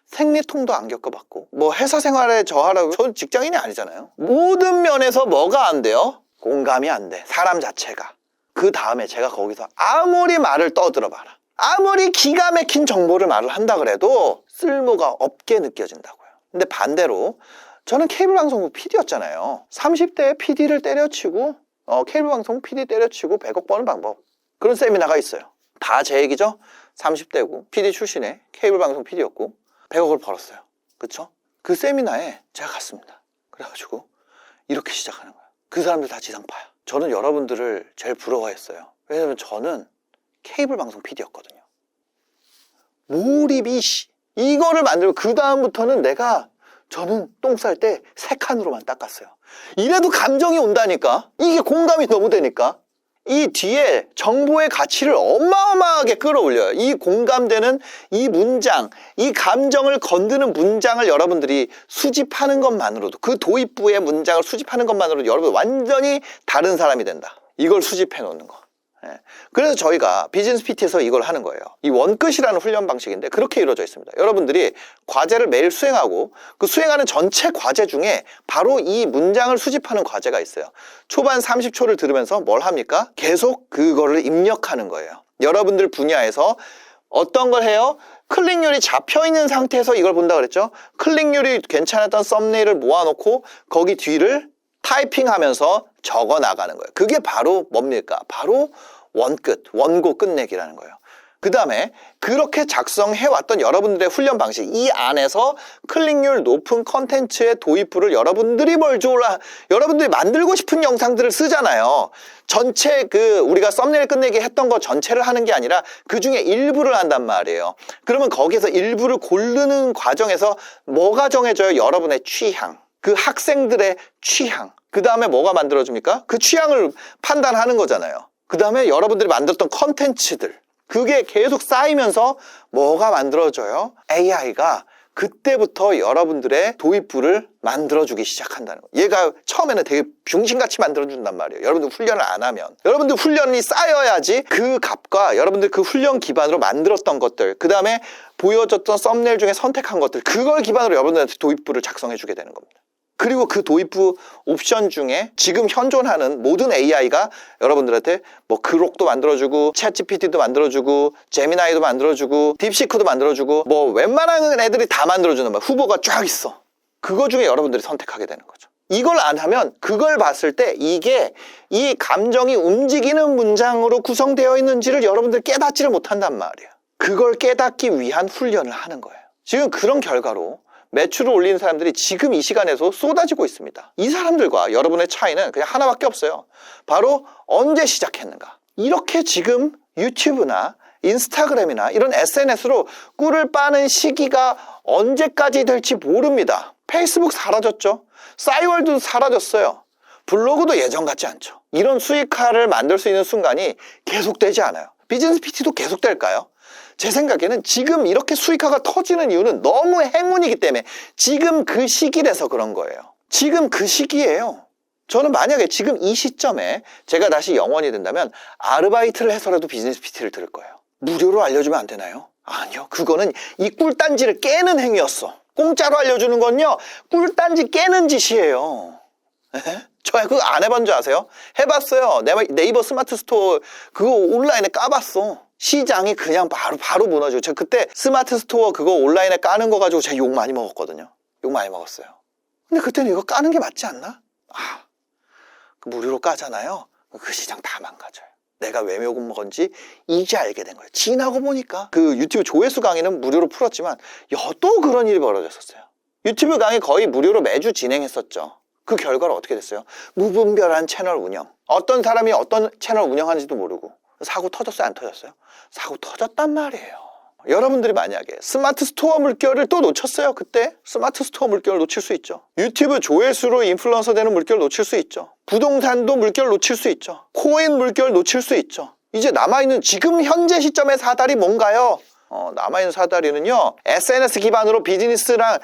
생리통도 안 겪어봤고 뭐 회사 생활에 저하라고, 저는 직장인이 아니잖아요. 모든 면에서 뭐가 안 돼요? 공감이 안 돼. 사람 자체가. 그 다음에 제가 거기서 아무리 말을 떠들어봐라, 아무리 기가 막힌 정보를 말을 한다 그래도 쓸모가 없게 느껴진다고요. 근데 반대로 저는 케이블 방송국 PD였잖아요. 30대에 PD를 때려치고 케이블 방송 PD 때려치고 100억 버는 방법, 그런 세미나가 있어요. 다 제 얘기죠. 30대고 PD 출신의 케이블 방송 PD였고 100억을 벌었어요. 그쵸? 그 세미나에 제가 갔습니다. 그래가지고 이렇게 시작하는 거예요. 그 사람들 다 지상파야. 저는 여러분들을 제일 부러워했어요. 왜냐면 저는 케이블 방송 PD였거든요. 몰입이 이거를 만들고 그 다음부터는 저는 똥 쌀 때 3칸으로만 닦았어요. 이래도 감정이 온다니까. 이게 공감이 너무 되니까. 이 뒤에 정보의 가치를 어마어마하게 끌어올려요. 이 공감되는 이 문장, 이 감정을 건드는 문장을 여러분들이 수집하는 것만으로도, 그 도입부의 문장을 수집하는 것만으로도 여러분 완전히 다른 사람이 된다. 이걸 수집해 놓는 거. 그래서 저희가 비즈니스 PT에서 이걸 하는 거예요. 이 원끝이라는 훈련 방식인데 그렇게 이루어져 있습니다. 여러분들이 과제를 매일 수행하고 그 수행하는 전체 과제 중에 바로 이 문장을 수집하는 과제가 있어요. 초반 30초를 들으면서 뭘 합니까? 계속 그거를 입력하는 거예요. 여러분들 분야에서 어떤 걸 해요? 클릭률이 잡혀있는 상태에서 이걸 본다 그랬죠? 클릭률이 괜찮았던 썸네일을 모아놓고 거기 뒤를 타이핑하면서 적어 나가는 거예요. 그게 바로 뭡니까? 바로 원고 끝내기라는 거예요. 그 다음에 그렇게 작성해왔던 여러분들의 훈련 방식, 이 안에서 클릭률 높은 컨텐츠의 도입부를 여러분들이 여러분들이 만들고 싶은 영상들을 쓰잖아요. 전체 우리가 썸네일 끝내기 했던 거 전체를 하는 게 아니라 그 중에 일부를 한단 말이에요. 그러면 거기에서 일부를 고르는 과정에서 뭐가 정해져요? 여러분의 취향, 그 학생들의 취향. 그 다음에 뭐가 만들어줍니까? 그 취향을 판단하는 거잖아요. 그 다음에 여러분들이 만들었던 컨텐츠들, 그게 계속 쌓이면서 뭐가 만들어져요? AI가 그때부터 여러분들의 도입부를 만들어주기 시작한다는 거예요. 얘가 처음에는 되게 병신같이 만들어준단 말이에요. 여러분들 훈련을 안 하면. 여러분들 훈련이 쌓여야지 그 값과 여러분들 그 훈련 기반으로 만들었던 것들, 그 다음에 보여줬던 썸네일 중에 선택한 것들, 그걸 기반으로 여러분들한테 도입부를 작성해주게 되는 겁니다. 그리고 그 도입부 옵션 중에 지금 현존하는 모든 AI가 여러분들한테 뭐 그록도 만들어주고 챗GPT도 만들어주고 제미나이도 만들어주고 딥시크도 만들어주고 뭐 웬만한 애들이 다 만들어주는 거야. 후보가 쫙 있어. 그거 중에 여러분들이 선택하게 되는 거죠. 이걸 안 하면 그걸 봤을 때 이게 이 감정이 움직이는 문장으로 구성되어 있는지를 여러분들이 깨닫지를 못한단 말이에요. 그걸 깨닫기 위한 훈련을 하는 거예요. 지금 그런 결과로 매출을 올리는 사람들이 지금 이 시간에서 쏟아지고 있습니다. 이 사람들과 여러분의 차이는 그냥 하나밖에 없어요. 바로 언제 시작했는가. 이렇게 지금 유튜브나 인스타그램이나 이런 SNS로 꿀을 빠는 시기가 언제까지 될지 모릅니다. 페이스북 사라졌죠. 싸이월드도 사라졌어요. 블로그도 예전 같지 않죠. 이런 수익화를 만들 수 있는 순간이 계속되지 않아요. 비즈니스 PT도 계속될까요? 제 생각에는 지금 이렇게 수익화가 터지는 이유는 너무 행운이기 때문에 지금 그 시기라서 그런 거예요. 지금 그 시기예요. 저는 만약에 지금 이 시점에 제가 다시 영원이 된다면 아르바이트를 해서라도 비즈니스 PT를 들을 거예요. 무료로 알려주면 안 되나요? 아니요. 그거는 이 꿀단지를 깨는 행위였어. 공짜로 알려주는 건요, 꿀단지 깨는 짓이에요. 저 그거 안 해본 줄 아세요? 해봤어요. 네이버 스마트 스토어 그거 온라인에 까봤어. 시장이 그냥 바로 무너지고. 제가 그때 스마트 스토어 그거 온라인에 까는 거 가지고 제가 욕 많이 먹었거든요. 욕 많이 먹었어요. 근데 그때는 이거 까는 게 맞지 않나? 무료로 까잖아요. 그 시장 다 망가져요. 내가 왜 욕을 먹은지 이제 알게 된 거예요. 지나고 보니까 그 유튜브 조회수 강의는 무료로 풀었지만 또 그런 일이 벌어졌었어요. 유튜브 강의 거의 무료로 매주 진행했었죠. 그 결과로 어떻게 됐어요? 무분별한 채널 운영. 어떤 사람이 어떤 채널 운영하는지도 모르고. 사고 터졌어요? 안 터졌어요? 사고 터졌단 말이에요. 여러분들이 만약에 스마트 스토어 물결을 또 놓쳤어요. 그때 스마트 스토어 물결을 놓칠 수 있죠. 유튜브 조회수로 인플루언서 되는 물결을 놓칠 수 있죠. 부동산도 물결을 놓칠 수 있죠. 코인 물결을 놓칠 수 있죠. 이제 남아있는 지금 현재 시점의 사다리 뭔가요? 남아있는 사다리는요, SNS 기반으로 비즈니스랑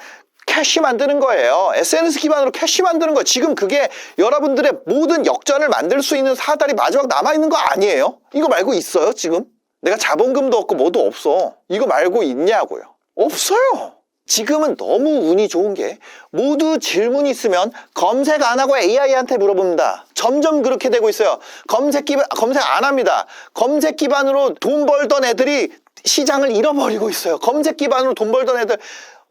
캐시 만드는 거예요. SNS 기반으로 캐시 만드는 거예요. 지금 그게 여러분들의 모든 역전을 만들 수 있는 사다리 마지막 남아있는 거 아니에요? 이거 말고 있어요, 지금? 내가 자본금도 없고 뭐도 없어. 이거 말고 있냐고요? 없어요. 지금은 너무 운이 좋은 게 모두 질문이 있으면 검색 안 하고 AI한테 물어봅니다. 점점 그렇게 되고 있어요. 검색 안 합니다. 검색 기반으로 돈 벌던 애들이 시장을 잃어버리고 있어요. 검색 기반으로 돈 벌던 애들.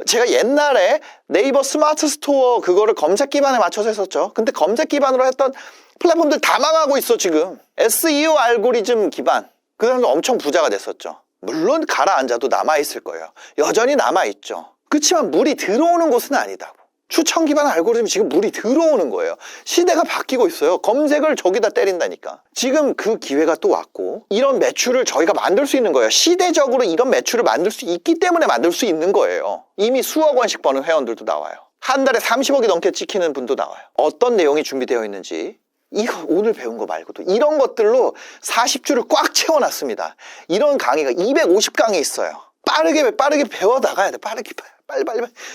제가 옛날에 네이버 스마트 스토어 그거를 검색 기반에 맞춰서 했었죠. 근데 검색 기반으로 했던 플랫폼들 다 망하고 있어 지금. SEO 알고리즘 기반. 그 사람도 엄청 부자가 됐었죠. 물론 가라앉아도 남아있을 거예요. 여전히 남아있죠. 그렇지만 물이 들어오는 곳은 아니다고. 추천 기반 알고리즘이 지금 물이 들어오는 거예요. 시대가 바뀌고 있어요. 검색을 저기다 때린다니까. 지금 그 기회가 또 왔고 이런 매출을 저희가 만들 수 있는 거예요. 시대적으로 이런 매출을 만들 수 있기 때문에 만들 수 있는 거예요. 이미 수억 원씩 버는 회원들도 나와요. 한 달에 30억이 넘게 찍히는 분도 나와요. 어떤 내용이 준비되어 있는지 이거 오늘 배운 거 말고도 이런 것들로 40주를 꽉 채워놨습니다. 이런 강의가 250강이 있어요. 빠르게 배워 나가야 돼. 빨리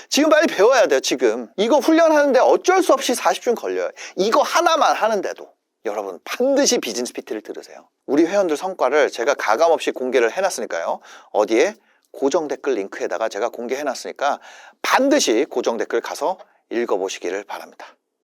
지금 빨리 배워야 돼요. 지금 이거 훈련하는데 어쩔 수 없이 40분 걸려요. 이거 하나만 하는데도. 여러분 반드시 비즈니스 PT를 들으세요. 우리 회원들 성과를 제가 가감없이 공개를 해놨으니까요. 어디에? 고정 댓글 링크에다가 제가 공개해놨으니까 반드시 고정 댓글 가서 읽어보시기를 바랍니다.